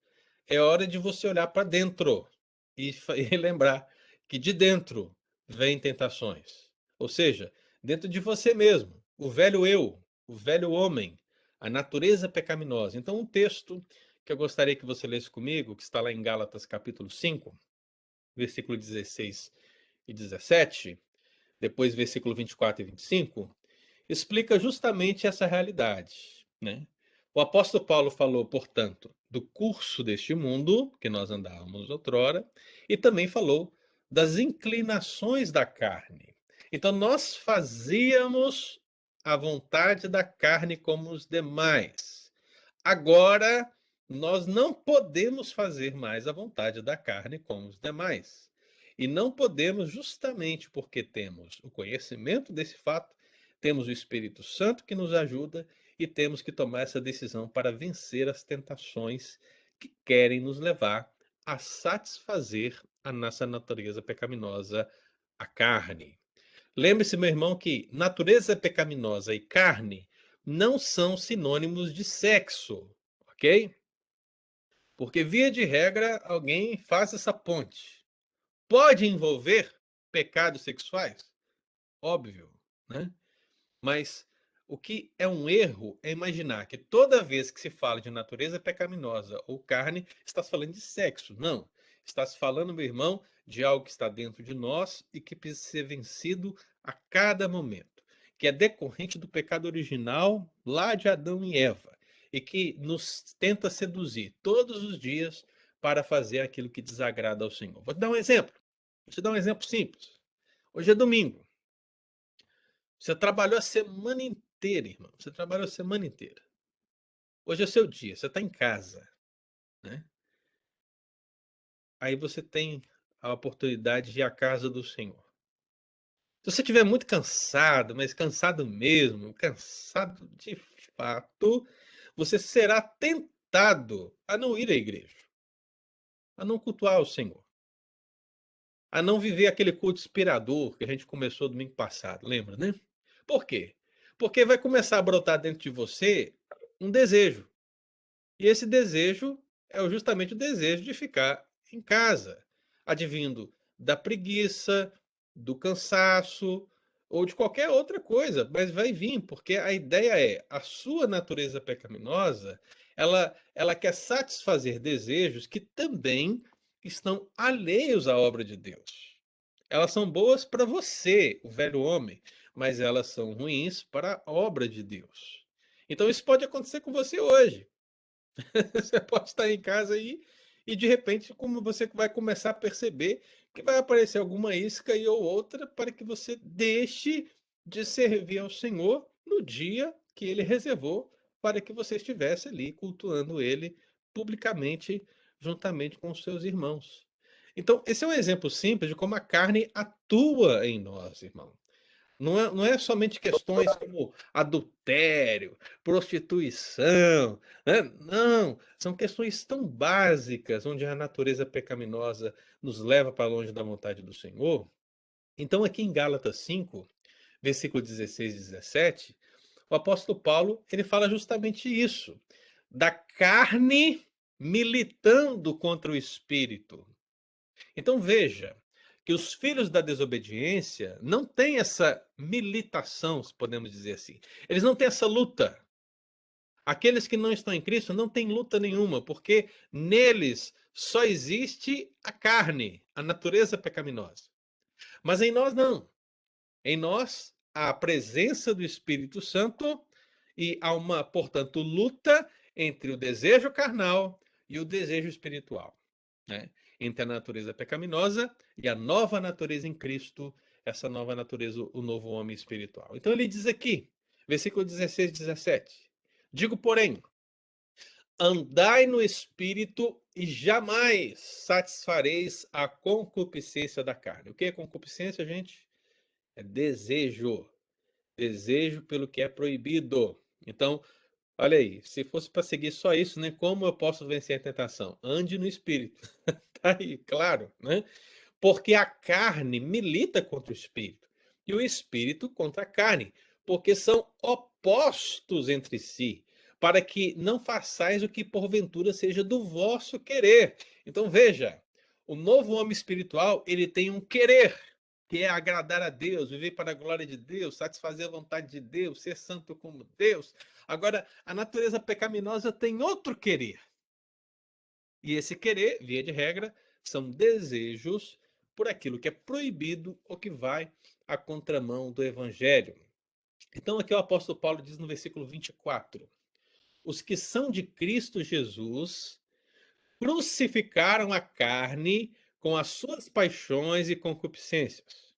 Speaker 1: é hora de você olhar para dentro e lembrar que de dentro vêm tentações. Ou seja, dentro de você mesmo, o velho eu, o velho homem, a natureza pecaminosa. Então, um texto que eu gostaria que você lesse comigo, que está lá em Gálatas capítulo 5, versículo 16 e 17, depois versículo 24 e 25, explica justamente essa realidade, né? O apóstolo Paulo falou, portanto, do curso deste mundo, que nós andávamos outrora, e também falou das inclinações da carne. Então, nós fazíamos a vontade da carne como os demais. Agora, nós não podemos fazer mais a vontade da carne como os demais. E não podemos, justamente porque temos o conhecimento desse fato, temos o Espírito Santo que nos ajuda e temos que tomar essa decisão para vencer as tentações que querem nos levar a satisfazer a nossa natureza pecaminosa, a carne. Lembre-se, meu irmão, que natureza pecaminosa e carne não são sinônimos de sexo, ok? Porque, via de regra, alguém faz essa ponte. Pode envolver pecados sexuais? Óbvio, né? Mas o que é um erro é imaginar que toda vez que se fala de natureza pecaminosa ou carne, está se falando de sexo. Não. Está se falando, meu irmão, de algo que está dentro de nós e que precisa ser vencido a cada momento, que é decorrente do pecado original lá de Adão e Eva e que nos tenta seduzir todos os dias para fazer aquilo que desagrada ao Senhor. Vou te dar um exemplo. Vou te dar um exemplo simples. Hoje é domingo. Você trabalhou a semana inteira, irmão. Você trabalhou a semana inteira. Hoje é seu dia, você está em casa, né? Aí você tem a oportunidade de ir à casa do Senhor. Se você estiver muito cansado, mas cansado mesmo, cansado de fato, você será tentado a não ir à igreja, a não cultuar o Senhor, a não viver aquele culto inspirador que a gente começou domingo passado, lembra, né? Por quê? Porque vai começar a brotar dentro de você um desejo. E esse desejo é justamente o desejo de ficar em casa, advindo da preguiça, do cansaço ou de qualquer outra coisa, mas vai vir, porque a ideia é a sua natureza pecaminosa, ela quer satisfazer desejos que também estão alheios à obra de Deus. Elas são boas para você, o velho homem, mas elas são ruins para a obra de Deus. Então isso pode acontecer com você hoje. Você pode estar em casa aí e de repente como você vai começar a perceber que vai aparecer alguma isca e ou outra para que você deixe de servir ao Senhor no dia que ele reservou para que você estivesse ali cultuando ele publicamente juntamente com os seus irmãos. Então, esse é um exemplo simples de como a carne atua em nós, irmão. Não é somente questões como adultério, prostituição, né? Não, são questões tão básicas onde a natureza pecaminosa nos leva para longe da vontade do Senhor. Então, aqui em Gálatas 5, versículo 16 e 17, o apóstolo Paulo ele fala justamente isso, da carne militando contra o espírito. Então veja que os filhos da desobediência não têm essa militação, se podemos dizer assim. Eles não têm essa luta. Aqueles que não estão em Cristo não têm luta nenhuma, porque neles só existe a carne, a natureza pecaminosa. Mas em nós não. Em nós há a presença do Espírito Santo e há uma, portanto, luta entre o desejo carnal e o desejo espiritual, né? Entre a natureza pecaminosa e a nova natureza em Cristo, essa nova natureza, o novo homem espiritual. Então ele diz aqui, versículo 16 e 17: Digo, porém, andai no espírito e jamais satisfareis a concupiscência da carne. O que é concupiscência, gente? É desejo. Desejo pelo que é proibido. Então, olha aí, se fosse para seguir só isso, né? Como eu posso vencer a tentação? Ande no espírito. Tá aí, claro, né? Porque a carne milita contra o espírito e o espírito contra a carne, porque são opostos entre si, para que não façais o que porventura seja do vosso querer. Então veja, o novo homem espiritual, ele tem um querer, que é agradar a Deus, viver para a glória de Deus, satisfazer a vontade de Deus, ser santo como Deus. Agora, a natureza pecaminosa tem outro querer. E esse querer, via de regra, são desejos por aquilo que é proibido ou que vai à contramão do evangelho. Então aqui o apóstolo Paulo diz no versículo 24: Os que são de Cristo Jesus crucificaram a carne com as suas paixões e concupiscências.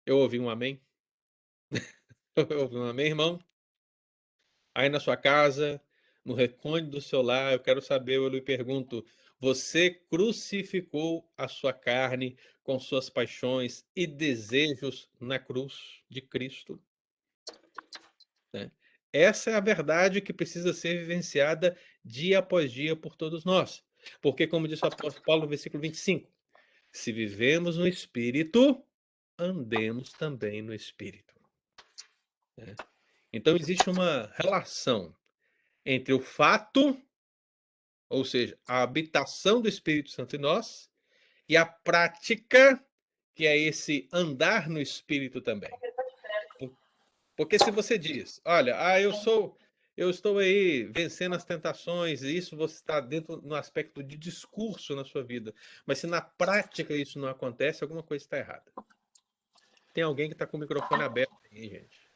Speaker 1: Eu ouvi um amém? Eu ouvi um amém, irmão? Aí na sua casa, no recôndito do seu lar, eu quero saber, eu lhe pergunto: você crucificou a sua carne com suas paixões e desejos na cruz de Cristo? Né? Essa é a verdade que precisa ser vivenciada dia após dia por todos nós. Porque, como disse o apóstolo Paulo no versículo 25, se vivemos no Espírito, andemos também no Espírito. Né? Então, existe uma relação entre o fato, ou seja, a habitação do Espírito Santo em nós, e a prática, que é esse andar no Espírito também. Porque se você diz, olha, eu estou aí vencendo as tentações, e isso você está dentro no aspecto de discurso na sua vida, mas se na prática isso não acontece, alguma coisa está errada. Tem alguém que está com o microfone aberto aí, gente.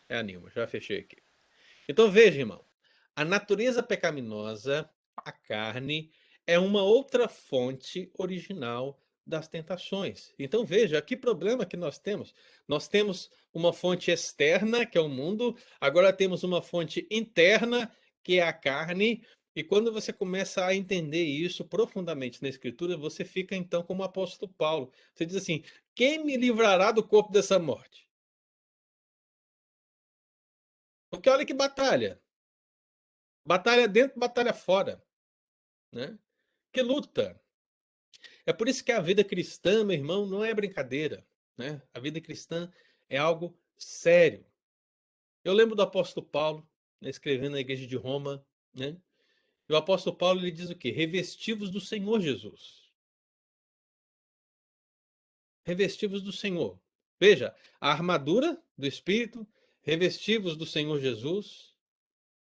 Speaker 1: É a Nilma, já fechei aqui. Então veja, irmão, a natureza pecaminosa, a carne, é uma outra fonte original das tentações. Então veja, que problema que nós temos. Nós temos uma fonte externa, que é o mundo, agora temos uma fonte interna, que é a carne, E quando você começa a entender isso profundamente na Escritura, você fica então como o apóstolo Paulo. Você diz assim: quem me livrará do corpo dessa morte? Porque olha que batalha. Batalha dentro, batalha fora, né? Que luta. É por isso que a vida cristã, meu irmão, não é brincadeira, né? A vida cristã é algo sério. Eu lembro do apóstolo Paulo, né, escrevendo na igreja de Roma, né? E o apóstolo Paulo ele diz o quê? Revestivos do Senhor Jesus. Revestivos do Senhor. Veja, a armadura do Espírito, revestivos do Senhor Jesus,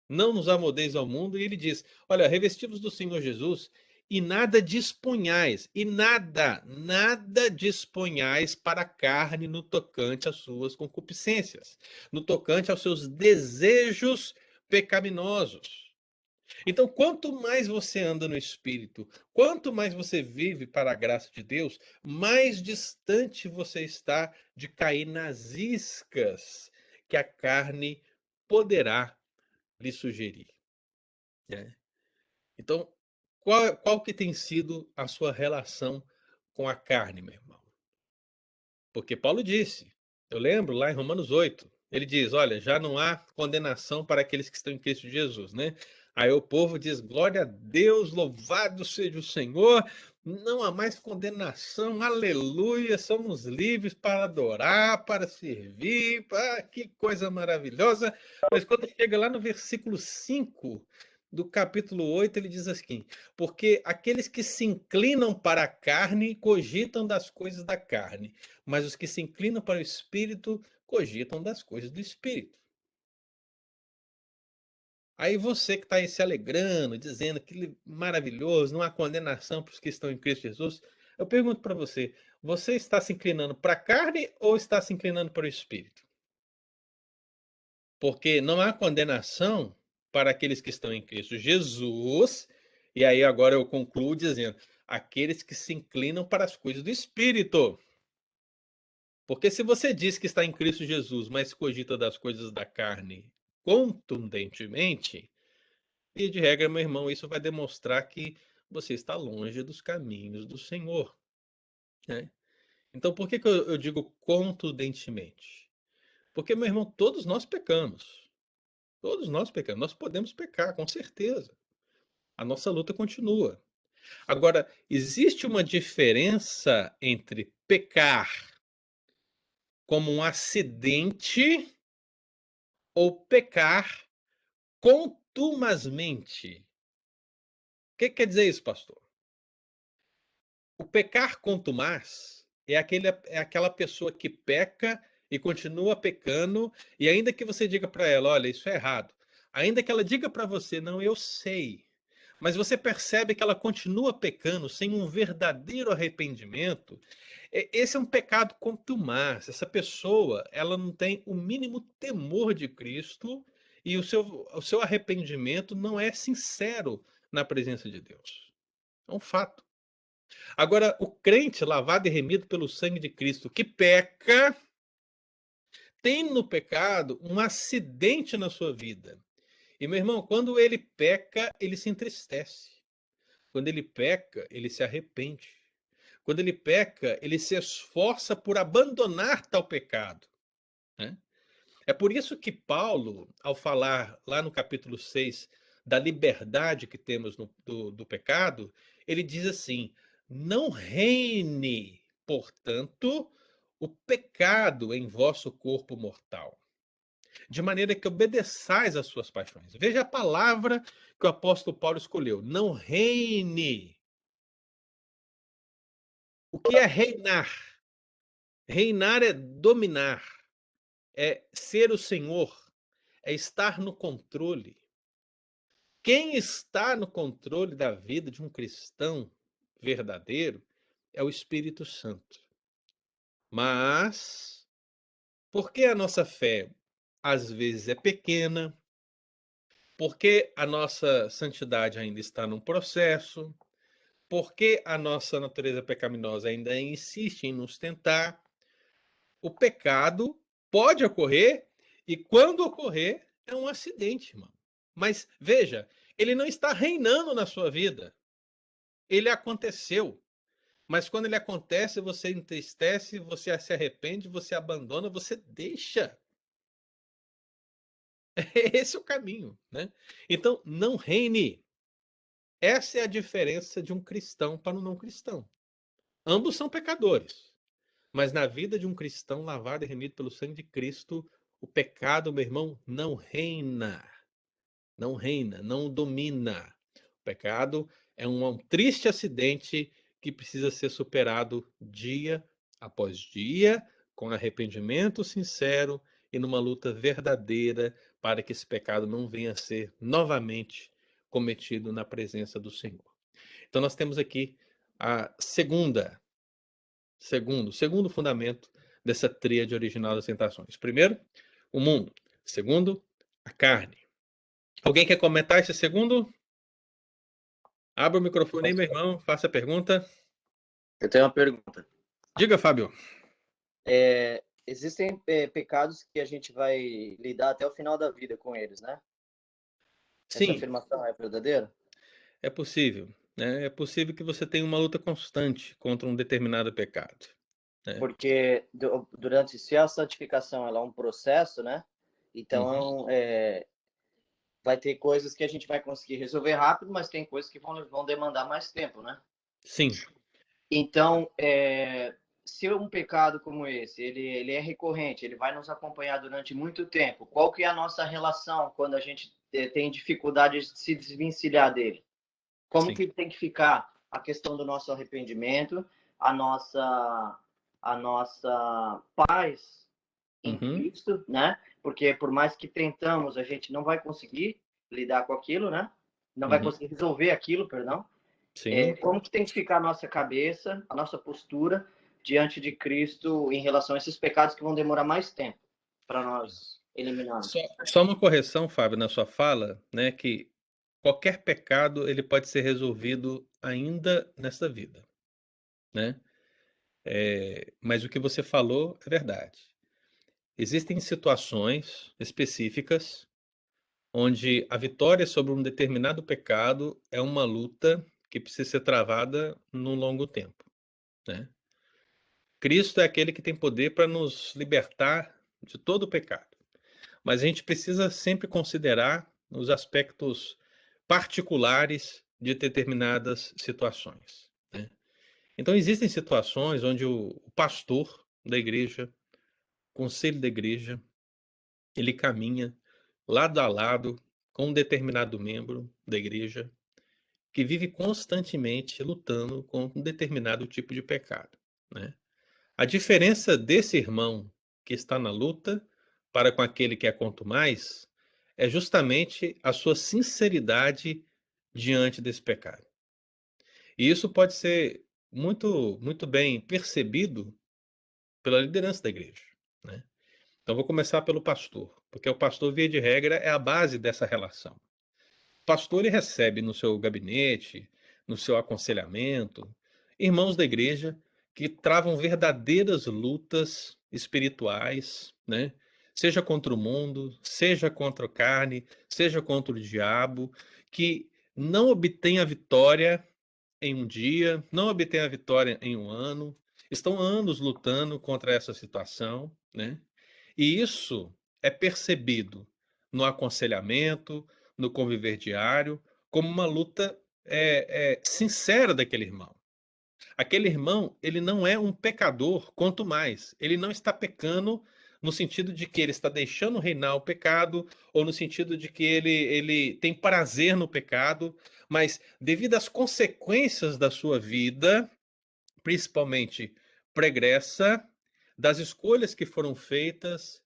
Speaker 1: não nos amoldeis ao mundo. E ele diz: olha, revestivos do Senhor Jesus e nada disponhais, e nada disponhais para a carne no tocante às suas concupiscências, no tocante aos seus desejos pecaminosos. Então, quanto mais você anda no Espírito, quanto mais você vive para a graça de Deus, mais distante você está de cair nas iscas que a carne poderá lhe sugerir, né? Então, qual que tem sido a sua relação com a carne, meu irmão? Porque Paulo disse, eu lembro lá em Romanos 8, ele diz: olha, já não há condenação para aqueles que estão em Cristo Jesus, né? Aí o povo diz: glória a Deus, louvado seja o Senhor, não há mais condenação, aleluia, somos livres para adorar, para servir, que coisa maravilhosa. Mas quando chega lá no versículo 5 do capítulo 8, ele diz assim: porque aqueles que se inclinam para a carne cogitam das coisas da carne, mas os que se inclinam para o Espírito cogitam das coisas do Espírito. Aí você que está aí se alegrando, dizendo que maravilhoso, não há condenação para os que estão em Cristo Jesus, eu pergunto para você, você está se inclinando para a carne ou está se inclinando para o Espírito? Porque não há condenação para aqueles que estão em Cristo Jesus, e aí agora eu concluo dizendo, aqueles que se inclinam para as coisas do Espírito. Porque se você diz que está em Cristo Jesus, mas cogita das coisas da carne contundentemente, e de regra, meu irmão, isso vai demonstrar que você está longe dos caminhos do Senhor, né? Então, por que eu digo contundentemente? Porque, meu irmão, todos nós pecamos. Todos nós pecamos. Nós podemos pecar, com certeza. A nossa luta continua. Agora, existe uma diferença entre pecar como um acidente ou pecar contumazmente. O que quer dizer isso, pastor? O pecar contumaz é aquela pessoa que peca e continua pecando, e ainda que você diga para ela, olha, isso é errado, ainda que ela diga para você, não, eu sei, mas você percebe que ela continua pecando sem um verdadeiro arrependimento, esse é um pecado contumaz. Essa pessoa, ela não tem o mínimo temor de Cristo e o seu arrependimento não é sincero na presença de Deus. É um fato. Agora, o crente lavado e remido pelo sangue de Cristo que peca, tem no pecado um acidente na sua vida. E, meu irmão, quando ele peca, ele se entristece. Quando ele peca, ele se arrepende. Quando ele peca, ele se esforça por abandonar tal pecado, né? É por isso que Paulo, ao falar lá no capítulo 6 da liberdade que temos do pecado, ele diz assim: não reine, portanto, o pecado em vosso corpo mortal, de maneira que obedeçais às suas paixões. Veja a palavra que o apóstolo Paulo escolheu: não reine. O que é reinar? Reinar é dominar, é ser o Senhor, é estar no controle. Quem está no controle da vida de um cristão verdadeiro é o Espírito Santo. Mas, porque a nossa fé às vezes é pequena, porque a nossa santidade ainda está num processo, porque a nossa natureza pecaminosa ainda insiste em nos tentar, o pecado pode ocorrer e quando ocorrer é um acidente, mano. Mas veja, Ele não está reinando na sua vida. Ele aconteceu. Mas quando ele acontece, você entristece, você se arrepende, você abandona, você deixa. Esse é o caminho, né? Então, não reine. Essa é a diferença de um cristão para um não cristão. Ambos são pecadores. Mas na vida de um cristão lavado e remido pelo sangue de Cristo, o pecado, meu irmão, não reina. Não reina, não domina. O pecado é um triste acidente que precisa ser superado dia após dia, com arrependimento sincero e numa luta verdadeira para que esse pecado não venha a ser novamente cometido na presença do Senhor. Então nós temos aqui a segundo fundamento dessa tríade original das tentações. Primeiro, o mundo. Segundo, a carne. Alguém quer comentar esse segundo? Abra o microfone aí, meu irmão, faça a pergunta.
Speaker 4: Eu tenho uma pergunta.
Speaker 1: Diga, Fábio.
Speaker 4: Existem pecados que a gente vai lidar até o final da vida com eles, né? Essa
Speaker 1: Sim,
Speaker 4: afirmação é verdadeira?
Speaker 1: é possível. Né? É possível que você tenha uma luta constante contra um determinado pecado. Né?
Speaker 4: Porque durante se a santificação ela é um processo, né? Então, vai ter coisas que a gente vai conseguir resolver rápido, mas tem coisas que vão demandar mais tempo, né?
Speaker 1: Sim.
Speaker 4: Então, se um pecado como esse, ele é recorrente, ele vai nos acompanhar durante muito tempo, qual que é a nossa relação quando a gente tem dificuldade de se desvencilhar dele? Como
Speaker 1: Sim.
Speaker 4: que tem que ficar a questão do nosso arrependimento, a nossa paz em Cristo, né? Porque por mais que tentamos, a gente não vai conseguir lidar com aquilo, né? Não vai conseguir resolver aquilo, perdão.
Speaker 1: Sim.
Speaker 4: Como que tem que ficar a nossa cabeça, a nossa postura diante de Cristo em relação a esses pecados que vão demorar mais tempo para nós eliminarmos?
Speaker 1: Só uma correção, Fábio, na sua fala, né, que qualquer pecado ele pode ser resolvido ainda nesta vida, né? Mas o que você falou é verdade. Existem situações específicas onde a vitória sobre um determinado pecado é uma luta que precisa ser travada num longo tempo, né? Cristo é aquele que tem poder para nos libertar de todo o pecado. Mas a gente precisa sempre considerar os aspectos particulares de determinadas situações, né? Então existem situações onde o pastor da igreja, o conselho da igreja, ele caminha lado a lado com um determinado membro da igreja que vive constantemente lutando com um determinado tipo de pecado, né? A diferença desse irmão que está na luta para com aquele que é quanto mais é justamente a sua sinceridade diante desse pecado. E isso pode ser muito bem percebido pela liderança da igreja, né? Então vou começar pelo pastor, porque o pastor, via de regra, é a base dessa relação. O pastor ele recebe no seu gabinete, no seu aconselhamento, irmãos da igreja que travam verdadeiras lutas espirituais, né? Seja contra o mundo, seja contra a carne, seja contra o diabo, que não obtém a vitória em um dia, não obtém a vitória em um ano, estão anos lutando contra essa situação, né? E isso é percebido no aconselhamento, no conviver diário, como uma luta sincera daquele irmão. Aquele irmão, ele não é um pecador, quanto mais. Ele não está pecando no sentido de que ele está deixando reinar o pecado, ou no sentido de que ele tem prazer no pecado, mas devido às consequências da sua vida, principalmente pregressa, das escolhas que foram feitas,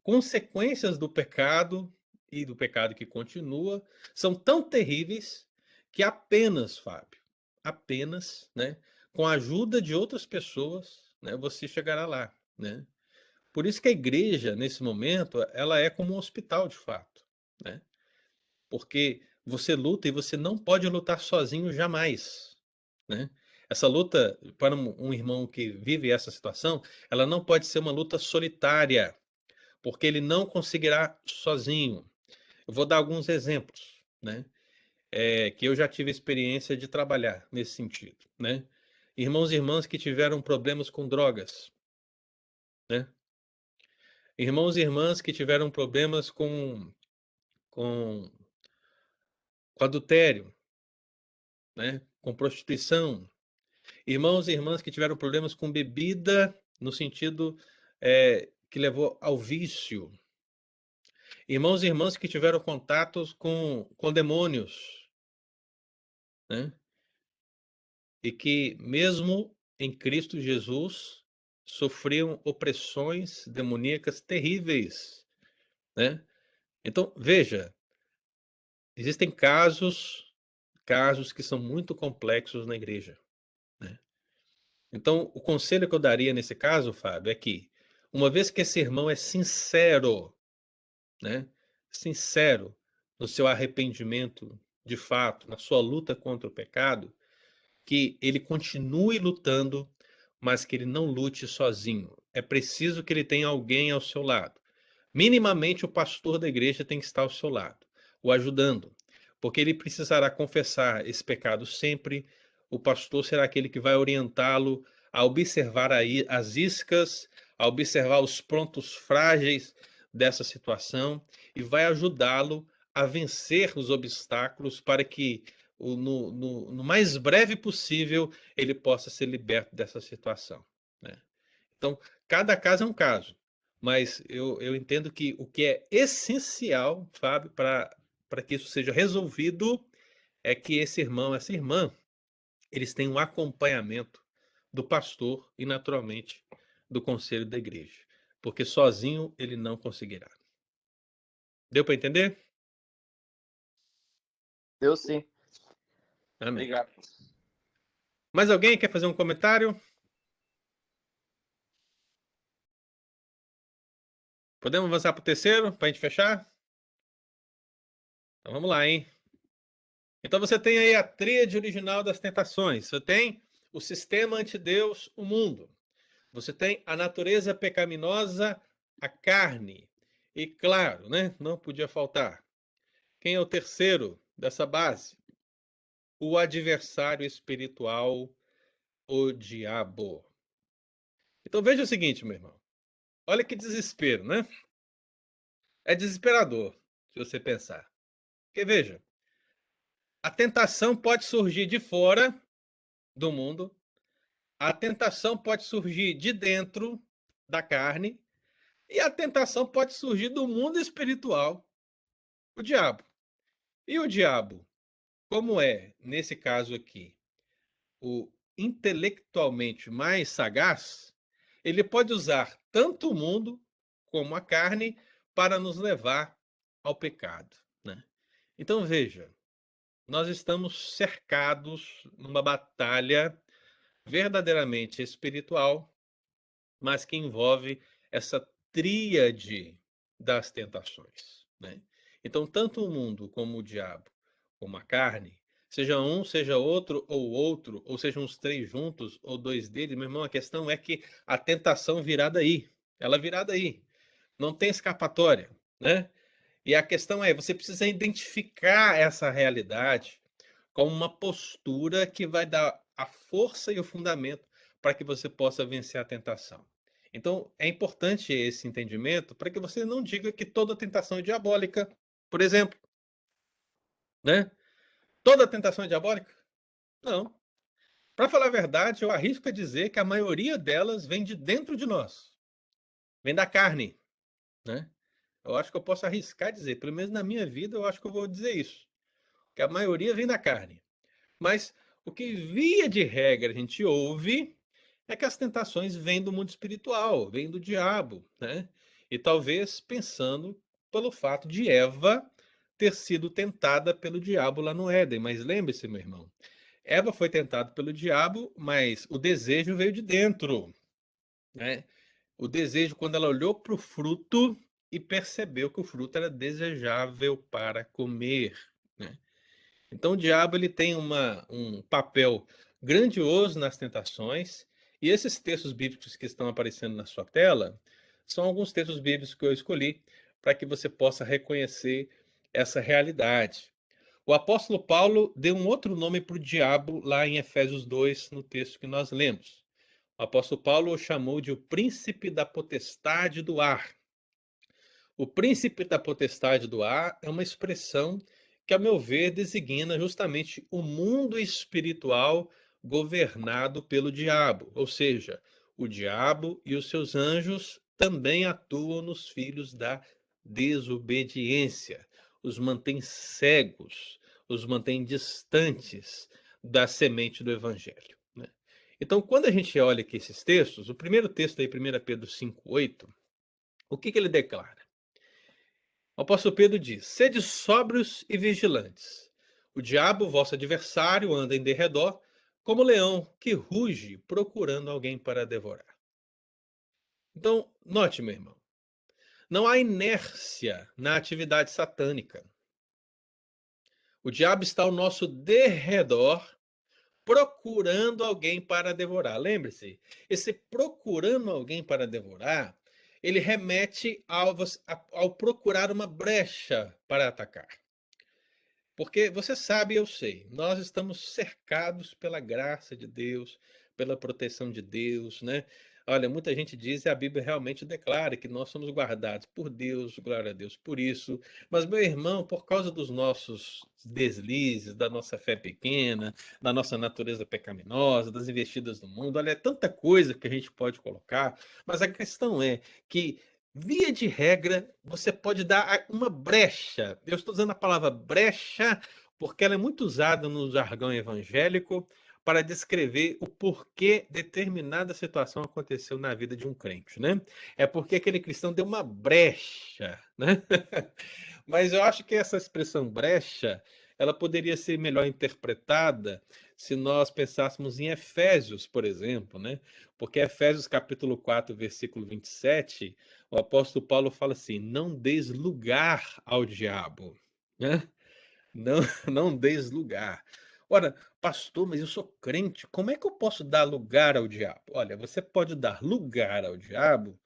Speaker 1: consequências do pecado e do pecado que continua, são tão terríveis que apenas, Fábio, apenas, né, com a ajuda de outras pessoas, né, você chegará lá, né? Por isso que a igreja, nesse momento, ela é como um hospital de fato, né? Porque você luta e você não pode lutar sozinho jamais, né? Essa luta, para um irmão que vive essa situação, ela não pode ser uma luta solitária, porque ele não conseguirá sozinho. Eu vou dar alguns exemplos, né? que eu já tive experiência de trabalhar nesse sentido, né? Irmãos e irmãs que tiveram problemas com drogas, né? Irmãos e irmãs que tiveram problemas com, com adultério, né? Com prostituição. Irmãos e irmãs que tiveram problemas com bebida, no sentido que levou ao vício. Irmãos e irmãs que tiveram contatos com demônios, né? E que, mesmo em Cristo Jesus, sofriam opressões demoníacas terríveis, né? Então, veja, existem casos que são muito complexos na igreja, né? Então, o conselho que eu daria nesse caso, Fábio, é que, uma vez que esse irmão é sincero, né? Sincero no seu arrependimento de fato, na sua luta contra o pecado, que ele continue lutando, mas que ele não lute sozinho. É preciso que ele tenha alguém ao seu lado. Minimamente, o pastor da igreja tem que estar ao seu lado, o ajudando, porque ele precisará confessar esse pecado sempre. O pastor será aquele que vai orientá-lo a observar aí as iscas, a observar os pontos frágeis dessa situação e vai ajudá-lo a vencer os obstáculos para que no mais breve possível ele possa ser liberto dessa situação, né? Então, cada caso é um caso, mas eu entendo que o que é essencial, Fábio, para que isso seja resolvido, é que esse irmão, essa irmã, eles tenham um acompanhamento do pastor e, naturalmente, do conselho da igreja, porque sozinho ele não conseguirá. Deu para entender?
Speaker 4: Deu sim.
Speaker 1: Amém.
Speaker 2: Obrigado.
Speaker 1: Mais alguém quer fazer um comentário? Podemos avançar para o terceiro, para a gente fechar? Então vamos lá, hein? Então você tem aí a tríade original das tentações. Você tem o sistema antideus, o mundo. Você tem a natureza pecaminosa, a carne. E claro, né? Não podia faltar. Quem é o terceiro dessa base? O adversário espiritual, o diabo. Então veja o seguinte, meu irmão. Olha que desespero, né? É desesperador, se você pensar. Porque veja, a tentação pode surgir de fora do mundo, a tentação pode surgir de dentro da carne, e a tentação pode surgir do mundo espiritual, o diabo. E o diabo, como é, nesse caso aqui, o intelectualmente mais sagaz, ele pode usar tanto o mundo como a carne para nos levar ao pecado, né? Então veja, nós estamos cercados numa batalha verdadeiramente espiritual, mas que envolve essa tríade das tentações, né? Então, tanto o mundo como o diabo, como a carne, seja um, seja outro, ou sejam os três juntos, ou dois deles, meu irmão, a questão é que a tentação virá daí, ela virá daí, não tem escapatória, né? E a questão é, você precisa identificar essa realidade como uma postura que vai dar a força e o fundamento para que você possa vencer a tentação. Então, é importante esse entendimento para que você não diga que toda tentação é diabólica, por exemplo, né? Toda tentação é diabólica? Não. Para falar a verdade, eu arrisco a dizer que a maioria delas vem de dentro de nós, vem da carne, né? Eu acho que eu posso arriscar dizer, pelo menos na minha vida, eu acho que eu vou dizer isso, que a maioria vem da carne. Mas o que via de regra a gente ouve é que as tentações vêm do mundo espiritual, vêm do diabo, né? E talvez pensando pelo fato de Eva ter sido tentada pelo diabo lá no Éden. Mas lembre-se, meu irmão, Eva foi tentada pelo diabo, mas o desejo veio de dentro, né? O desejo, quando ela olhou para o fruto e percebeu que o fruto era desejável para comer, né? Então o diabo ele tem um papel grandioso nas tentações, e esses textos bíblicos que estão aparecendo na sua tela são alguns textos bíblicos que eu escolhi para que você possa reconhecer essa realidade. O apóstolo Paulo deu um outro nome para o diabo lá em Efésios 2, no texto que nós lemos. O apóstolo Paulo o chamou de o príncipe da potestade do ar. O príncipe da potestade do ar é uma expressão que, ao meu ver, designa justamente o mundo espiritual governado pelo diabo. Ou seja, o diabo e os seus anjos também atuam nos filhos da desobediência, os mantém cegos, os mantém distantes da semente do evangelho, né? Então, quando a gente olha aqui esses textos, o primeiro texto aí, 1 Pedro 5,8, o que ele declara? O apóstolo Pedro diz: sede sóbrios e vigilantes. O diabo, vosso adversário, anda em derredor, como leão que ruge, procurando alguém para devorar. Então, note, meu irmão, não há inércia na atividade satânica. O diabo está ao nosso derredor, procurando alguém para devorar. Lembre-se, esse procurando alguém para devorar, ele remete ao procurar uma brecha para atacar. Porque você sabe, eu sei, nós estamos cercados pela graça de Deus, pela proteção de Deus, né? Olha, muita gente diz e a Bíblia realmente declara que nós somos guardados por Deus, glória a Deus por isso. Mas, meu irmão, por causa dos nossos deslizes, da nossa fé pequena, da nossa natureza pecaminosa, das investidas do mundo, olha, é tanta coisa que a gente pode colocar, mas a questão é que via de regra, você pode dar uma brecha. Eu estou usando a palavra brecha porque ela é muito usada no jargão evangélico para descrever o porquê determinada situação aconteceu na vida de um crente, né? É porque aquele cristão deu uma brecha, né? Mas eu acho que essa expressão brecha, ela poderia ser melhor interpretada se nós pensássemos em Efésios, por exemplo, né? Porque Efésios capítulo 4, versículo 27, o apóstolo Paulo fala assim: não deis lugar ao diabo, né? Não, não deis lugar. Ora, pastor, mas eu sou crente, como é que eu posso dar lugar ao diabo? Olha, você pode dar lugar ao diabo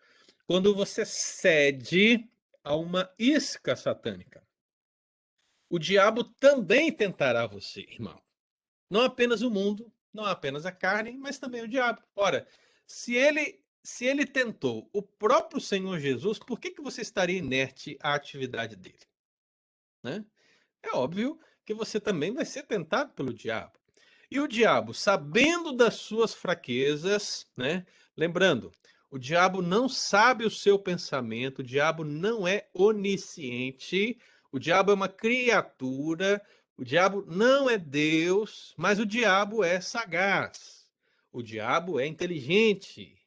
Speaker 1: quando você cede a uma isca satânica. O diabo também tentará você, irmão. Não apenas o mundo, não apenas a carne, mas também o diabo. Ora, se ele tentou o próprio Senhor Jesus, por que você estaria inerte à atividade dele, né? É óbvio que você também vai ser tentado pelo diabo. E o diabo, sabendo das suas fraquezas, né? Lembrando, o diabo não sabe o seu pensamento, o diabo não é onisciente, o diabo é uma criatura, o diabo não é Deus, mas o diabo é sagaz. O diabo é inteligente.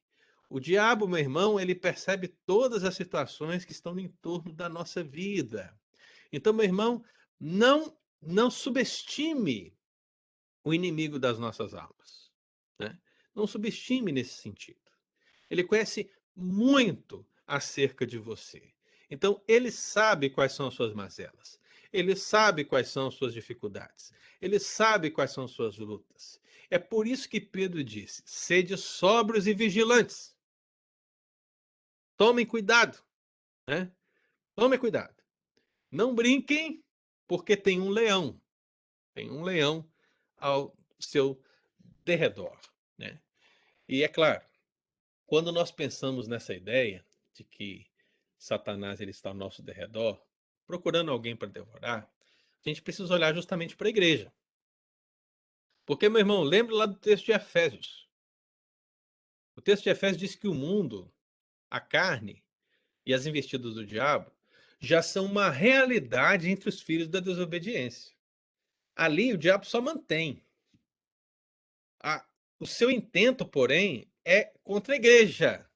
Speaker 1: O diabo, meu irmão, ele percebe todas as situações que estão em torno da nossa vida. Então, meu irmão, não subestime o inimigo das nossas almas, né? Não subestime nesse sentido. Ele conhece muito acerca de você. Então, ele sabe quais são as suas mazelas. Ele sabe quais são as suas dificuldades. Ele sabe quais são as suas lutas. É por isso que Pedro disse: sede sóbrios e vigilantes. Tomem cuidado, né? Tomem cuidado. Não brinquem, porque tem um leão. Tem um leão ao seu derredor, né? E é claro, quando nós pensamos nessa ideia de que Satanás ele está ao nosso derredor, procurando alguém para devorar, a gente precisa olhar justamente para a igreja. Porque, meu irmão, lembre lá do texto de Efésios. O texto de Efésios diz que o mundo, a carne e as investidas do diabo já são uma realidade entre os filhos da desobediência. Ali o diabo só mantém. O seu intento, porém, é contra a igreja.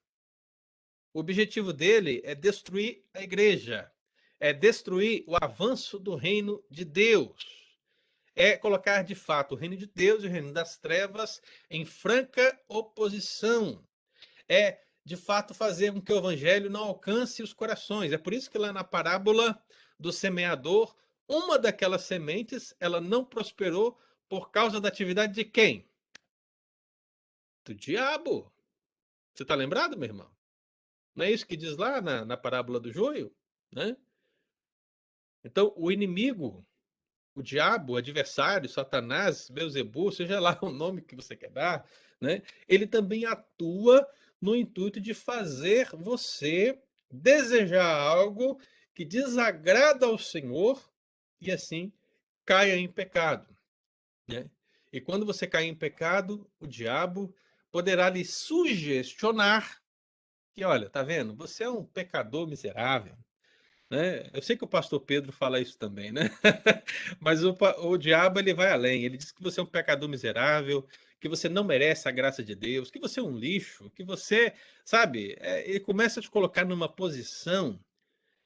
Speaker 1: O objetivo dele é destruir a igreja, é destruir o avanço do reino de Deus, é colocar de fato o reino de Deus e o reino das trevas em franca oposição, é de fato fazer com que o evangelho não alcance os corações. É por isso que lá na parábola do semeador, uma daquelas sementes, ela não prosperou por causa da atividade de quem? Do diabo. Você está lembrado, meu irmão? Não é isso que diz lá na parábola do joio, né? Então, o inimigo, o diabo, o adversário, Satanás, Beelzebul, seja lá o nome que você quer dar, né? Ele também atua no intuito de fazer você desejar algo que desagrada ao Senhor e assim caia em pecado, né? E quando você cair em pecado, o diabo poderá lhe sugestionar que, olha, tá vendo? Você é um pecador miserável, né? Eu sei que o pastor Pedro fala isso também, né? Mas o diabo ele vai além. Ele diz que você é um pecador miserável, que você não merece a graça de Deus, que você é um lixo, que você, sabe? Ele começa a te colocar numa posição,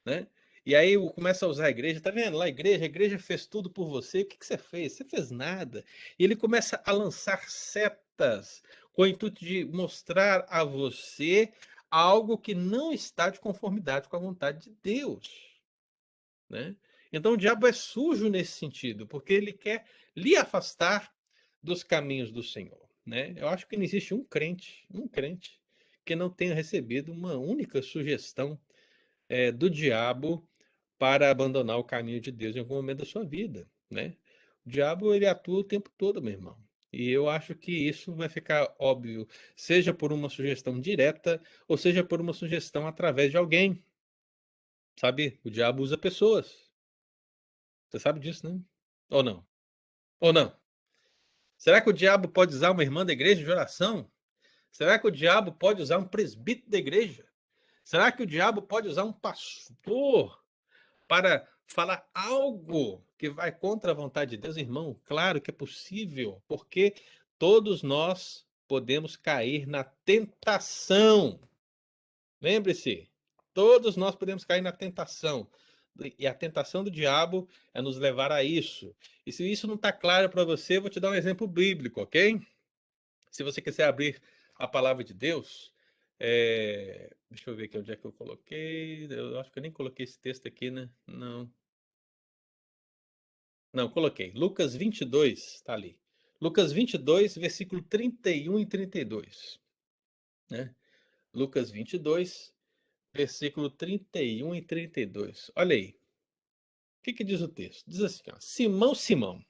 Speaker 1: né? E aí começa a usar a igreja, tá vendo? Lá a igreja fez tudo por você. O que que você fez? Você fez nada. E ele começa a lançar setas com o intuito de mostrar a você algo que não está de conformidade com a vontade de Deus, né? Então o diabo é sujo nesse sentido, porque ele quer lhe afastar dos caminhos do Senhor, né? Eu acho que não existe um crente que não tenha recebido uma única sugestão do diabo para abandonar o caminho de Deus em algum momento da sua vida, né? O diabo ele atua o tempo todo, meu irmão. E eu acho que isso vai ficar óbvio, seja por uma sugestão direta ou seja por uma sugestão através de alguém, sabe? O diabo usa pessoas. Você sabe disso, né? Ou não? Ou não? Será que o diabo pode usar uma irmã da igreja de oração? Será que o diabo pode usar um presbítero da igreja? Será que o diabo pode usar um pastor para falar algo que vai contra a vontade de Deus? Irmão, claro que é possível, porque todos nós podemos cair na tentação. Lembre-se, todos nós podemos cair na tentação. E a tentação do diabo é nos levar a isso. E se isso não está claro para você, eu vou te dar um exemplo bíblico, ok? Se você quiser abrir a palavra de Deus, deixa eu ver aqui onde é que eu coloquei. Eu acho que eu nem coloquei esse texto aqui, né? Não. Não, coloquei. Lucas 22, está ali. Lucas 22, versículo 31 e 32, né? Lucas 22, versículo 31 e 32. Olha aí. O que que diz o texto? Diz assim, ó, Simão, Simão,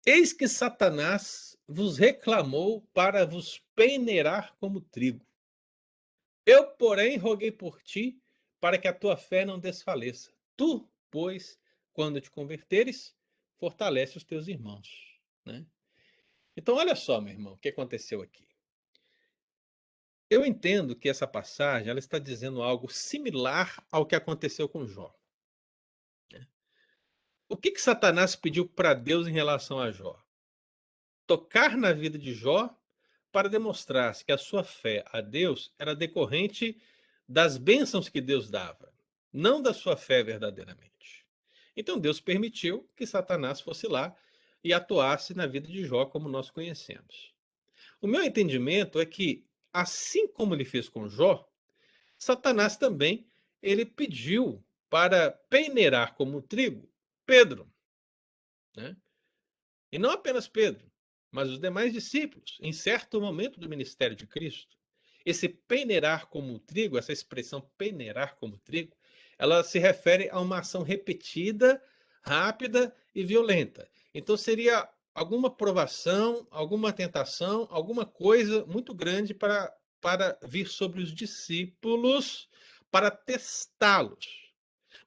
Speaker 1: eis que Satanás vos reclamou para vos peneirar como trigo. Eu, porém, roguei por ti para que a tua fé não desfaleça. Tu, pois, quando te converteres, fortalece os teus irmãos, né? Então, olha só, meu irmão, o que aconteceu aqui. Eu entendo que essa passagem ela está dizendo algo similar ao que aconteceu com Jó. O que que Satanás pediu para Deus em relação a Jó? Tocar na vida de Jó para demonstrar que a sua fé a Deus era decorrente das bênçãos que Deus dava, não da sua fé verdadeiramente. Então Deus permitiu que Satanás fosse lá e atuasse na vida de Jó como nós conhecemos. O meu entendimento é que, assim como ele fez com Jó, Satanás também ele pediu para peneirar como trigo Pedro, né? E não apenas Pedro, mas os demais discípulos, em certo momento do ministério de Cristo. Esse peneirar como trigo, essa expressão peneirar como trigo, ela se refere a uma ação repetida, rápida e violenta. Então seria alguma provação, alguma tentação, alguma coisa muito grande para vir sobre os discípulos, para testá-los.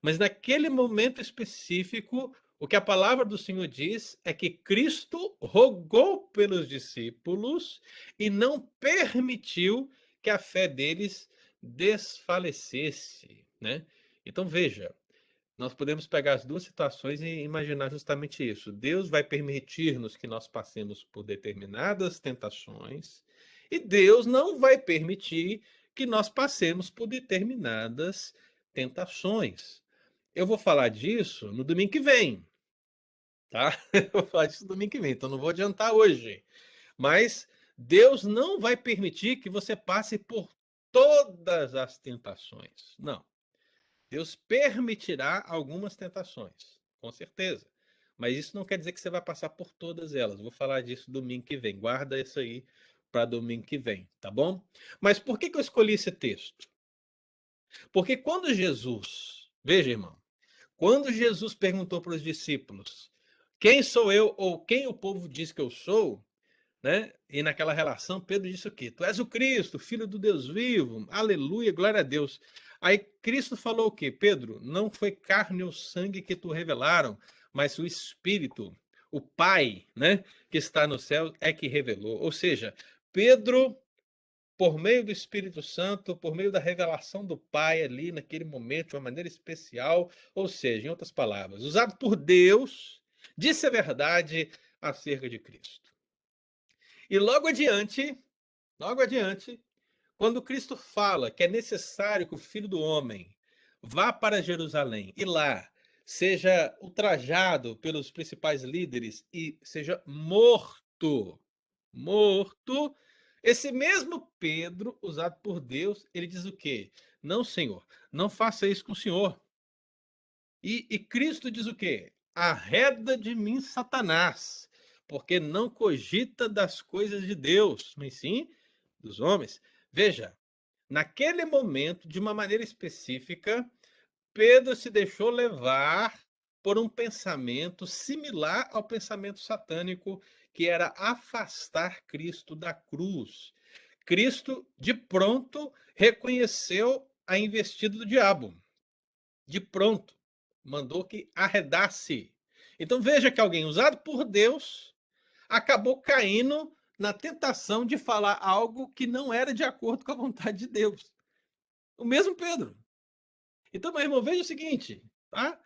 Speaker 1: Mas naquele momento específico, o que a palavra do Senhor diz é que Cristo rogou pelos discípulos e não permitiu que a fé deles desfalecesse, né? Então veja, nós podemos pegar as duas situações e imaginar justamente isso. Deus vai permitir-nos que nós passemos por determinadas tentações e Deus não vai permitir que nós passemos por determinadas tentações. Eu vou falar disso no domingo que vem, tá? Eu vou falar disso no domingo que vem, então não vou adiantar hoje. Mas Deus não vai permitir que você passe por todas as tentações. Não. Deus permitirá algumas tentações, com certeza. Mas isso não quer dizer que você vai passar por todas elas. Vou falar disso domingo que vem. Guarda isso aí para domingo que vem, tá bom? Mas por que eu escolhi esse texto? Porque quando Jesus, veja, irmão, Quando Jesus perguntou para os discípulos, quem sou eu ou quem o povo diz que eu sou, né? E naquela relação, Pedro disse o quê? Tu és o Cristo, filho do Deus vivo, aleluia, glória a Deus. Aí Cristo falou o quê? Pedro, não foi carne ou sangue que tu revelaram, mas o Espírito, o Pai, né, que está no céu, é que revelou. Ou seja, Pedro, por meio do Espírito Santo, por meio da revelação do Pai ali naquele momento, de uma maneira especial, ou seja, em outras palavras, usado por Deus, disse a verdade acerca de Cristo. E logo adiante, quando Cristo fala que é necessário que o Filho do Homem vá para Jerusalém e lá seja ultrajado pelos principais líderes e seja morto, esse mesmo Pedro, usado por Deus, ele diz o quê? Não, Senhor, não faça isso com o Senhor. E Cristo diz o quê? Arreda de mim, Satanás, porque não cogita das coisas de Deus, mas sim dos homens. Veja, naquele momento, de uma maneira específica, Pedro se deixou levar por um pensamento similar ao pensamento satânico, que era afastar Cristo da cruz. Cristo, de pronto, reconheceu a investida do diabo. De pronto, mandou que arredasse. Então veja que alguém usado por Deus acabou caindo na tentação de falar algo que não era de acordo com a vontade de Deus. O mesmo Pedro. Então, meu irmão, veja o seguinte, tá?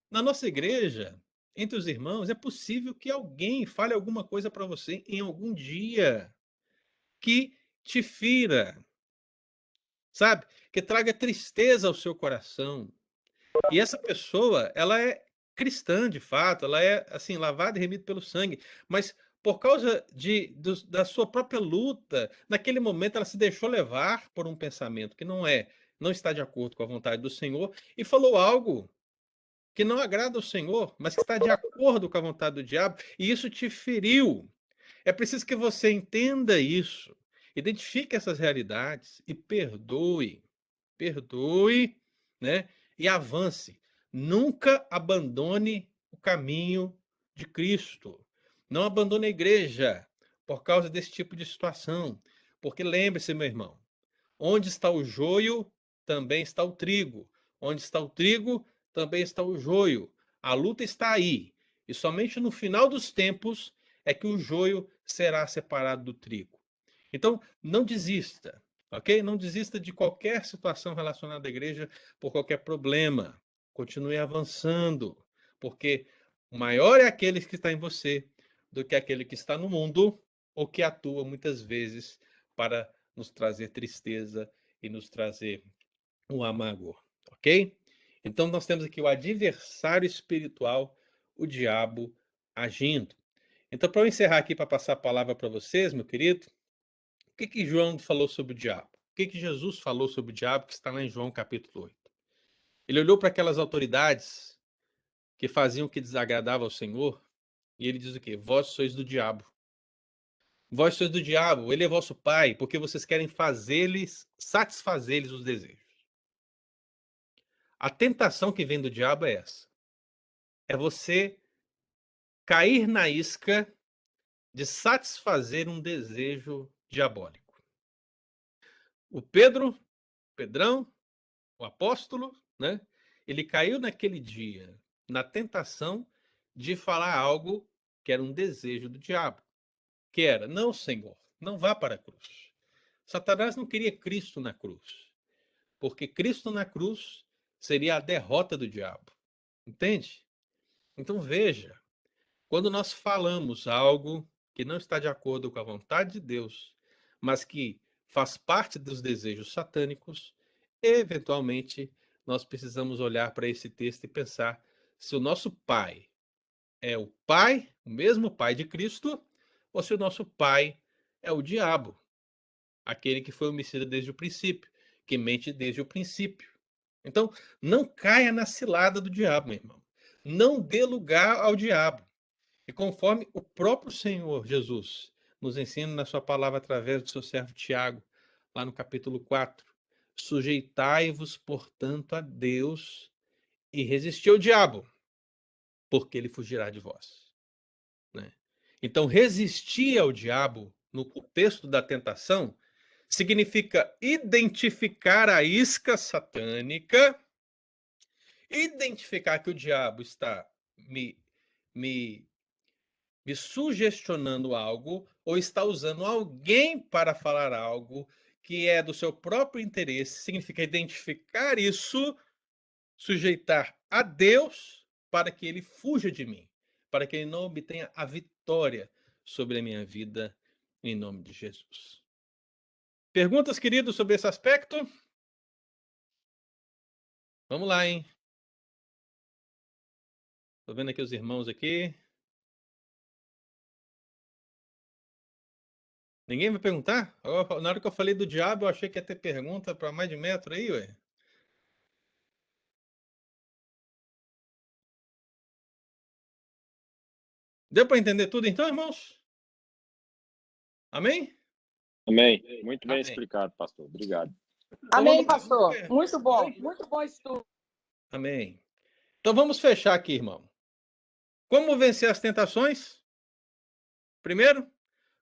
Speaker 1: Na nossa igreja, entre os irmãos, é possível que alguém fale alguma coisa para você em algum dia que te fira, sabe? Que traga tristeza ao seu coração. E essa pessoa, ela é cristã de fato, ela é assim lavada e remida pelo sangue, mas por causa da sua própria luta, naquele momento ela se deixou levar por um pensamento que não está de acordo com a vontade do Senhor e falou algo que não agrada ao Senhor, mas que está de acordo com a vontade do diabo, e isso te feriu. É preciso que você entenda isso, identifique essas realidades e perdoe, né? E avance. Nunca abandone o caminho de Cristo. Não abandone a igreja por causa desse tipo de situação. Porque lembre-se, meu irmão, onde está o joio, também está o trigo. Onde está o trigo, também está o joio. A luta está aí. E somente no final dos tempos é que o joio será separado do trigo. Então, não desista, ok? Não desista de qualquer situação relacionada à igreja por qualquer problema. Continue avançando, porque maior é aquele que está em você do que aquele que está no mundo ou que atua muitas vezes para nos trazer tristeza e nos trazer um amargor, ok? Então, nós temos aqui o adversário espiritual, o diabo, agindo. Então, para eu encerrar aqui, para passar a palavra para vocês, meu querido, o que João falou sobre o diabo? O que Jesus falou sobre o diabo, que está lá em João capítulo 8? Ele olhou para aquelas autoridades que faziam o que desagradava ao Senhor, e ele diz o quê? Vós sois do diabo. Vós sois do diabo, ele é vosso pai, porque vocês querem satisfazer-lhes os desejos. A tentação que vem do diabo é essa. É você cair na isca de satisfazer um desejo diabólico. O Pedrão, o apóstolo, né? Ele caiu naquele dia na tentação de falar algo que era um desejo do diabo, que era: não, Senhor, não vá para a cruz. Satanás não queria Cristo na cruz, porque Cristo na cruz seria a derrota do diabo. Entende? Então veja, quando nós falamos algo que não está de acordo com a vontade de Deus, mas que faz parte dos desejos satânicos, eventualmente nós precisamos olhar para esse texto e pensar se o nosso pai é o pai, o mesmo pai de Cristo, ou se o nosso pai é o diabo, aquele que foi homicida desde o princípio, que mente desde o princípio. Então, não caia na cilada do diabo, meu irmão. Não dê lugar ao diabo. E conforme o próprio Senhor Jesus nos ensina na sua palavra através do seu servo Tiago, lá no capítulo 4, sujeitai-vos, portanto, a Deus e resisti ao diabo, porque ele fugirá de vós. Né? Então, resistir ao diabo, no contexto da tentação, significa identificar a isca satânica, identificar que o diabo está me sugestionando algo, ou está usando alguém para falar algo que é do seu próprio interesse, significa identificar isso, sujeitar a Deus para que ele fuja de mim, para que ele não obtenha a vitória sobre a minha vida, em nome de Jesus. Perguntas, queridos, sobre esse aspecto? Vamos lá, hein? Estou vendo aqui os irmãos aqui. Ninguém vai perguntar? Na hora que eu falei do diabo, eu achei que ia ter pergunta para mais de metro aí, ué. Deu para entender tudo então, irmãos? Amém?
Speaker 5: Amém. Muito bem
Speaker 1: Amém.
Speaker 5: explicado, pastor. Obrigado.
Speaker 3: Amém,
Speaker 1: vamos-
Speaker 3: pastor. Muito bom.
Speaker 1: Oi?
Speaker 3: Muito bom estudo.
Speaker 1: Amém. Então vamos fechar aqui, irmão. Como vencer as tentações? Primeiro,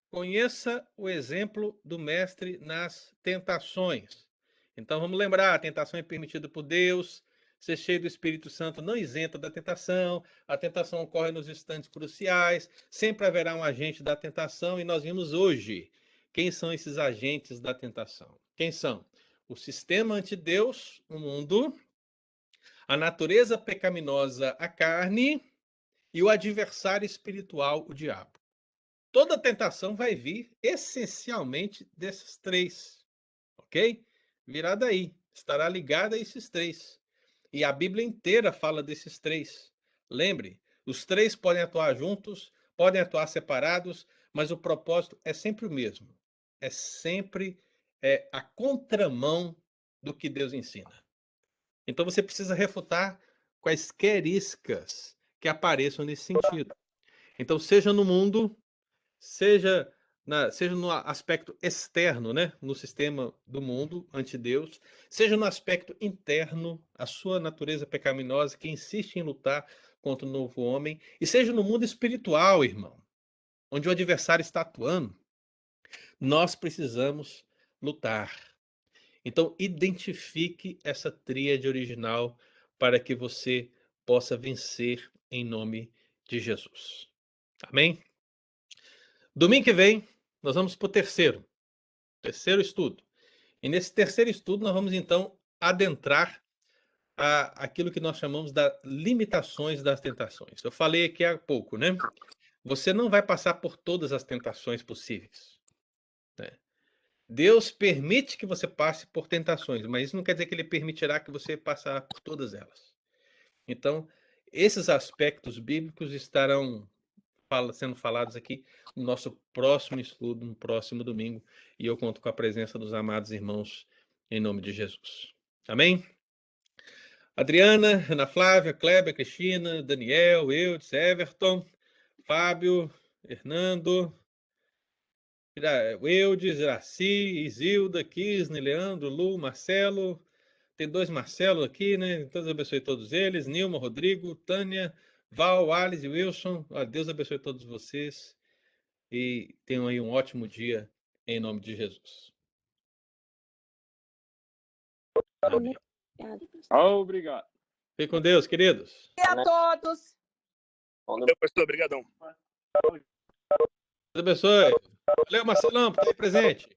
Speaker 1: conheça o exemplo do mestre nas tentações. Então vamos lembrar, a tentação é permitida por Deus, ser cheio do Espírito Santo não isenta da tentação, a tentação ocorre nos instantes cruciais, sempre haverá um agente da tentação, e nós vimos hoje quem são esses agentes da tentação. Quem são? O sistema anti-Deus, o mundo, a natureza pecaminosa, a carne, e o adversário espiritual, o diabo. Toda tentação vai vir essencialmente desses três, ok? Virá daí, estará ligada a esses três. E a Bíblia inteira fala desses três. Lembre, os três podem atuar juntos, podem atuar separados, mas o propósito é sempre o mesmo. É sempre a contramão do que Deus ensina. Então você precisa refutar quaisquer iscas que apareçam nesse sentido. Então, seja no mundo, seja no aspecto externo, né? No sistema do mundo, ante Deus, seja no aspecto interno, a sua natureza pecaminosa que insiste em lutar contra o novo homem, e seja no mundo espiritual, irmão, onde o adversário está atuando, nós precisamos lutar. Então, identifique essa tríade original para que você possa vencer em nome de Jesus. Amém? Domingo que vem, nós vamos para o terceiro estudo. E nesse terceiro estudo, nós vamos então adentrar aquilo que nós chamamos das limitações das tentações. Eu falei aqui há pouco, né? Você não vai passar por todas as tentações possíveis. Né? Deus permite que você passe por tentações, mas isso não quer dizer que Ele permitirá que você passará por todas elas. Então, esses aspectos bíblicos estarão sendo falados aqui no nosso próximo estudo, no próximo domingo, e eu conto com a presença dos amados irmãos, em nome de Jesus. Amém? Adriana, Ana Flávia, Kleber, Cristina, Daniel, Eudes, Everton, Fábio, Hernando, Eudes, Iraci, Isilda, Kisne, Leandro, Lu, Marcelo. Tem 2 Marcelo aqui, né? Deus abençoe todos eles. Nilma, Rodrigo, Tânia, Val, Alice e Wilson. Deus abençoe todos vocês. E tenham aí um ótimo dia, em nome de Jesus. Amém.
Speaker 5: Obrigado.
Speaker 1: Fique com Deus, queridos.
Speaker 3: E a todos.
Speaker 6: Valeu, pastor. Obrigadão.
Speaker 1: Deus abençoe. Valeu, Marcelão, por estar aí presente.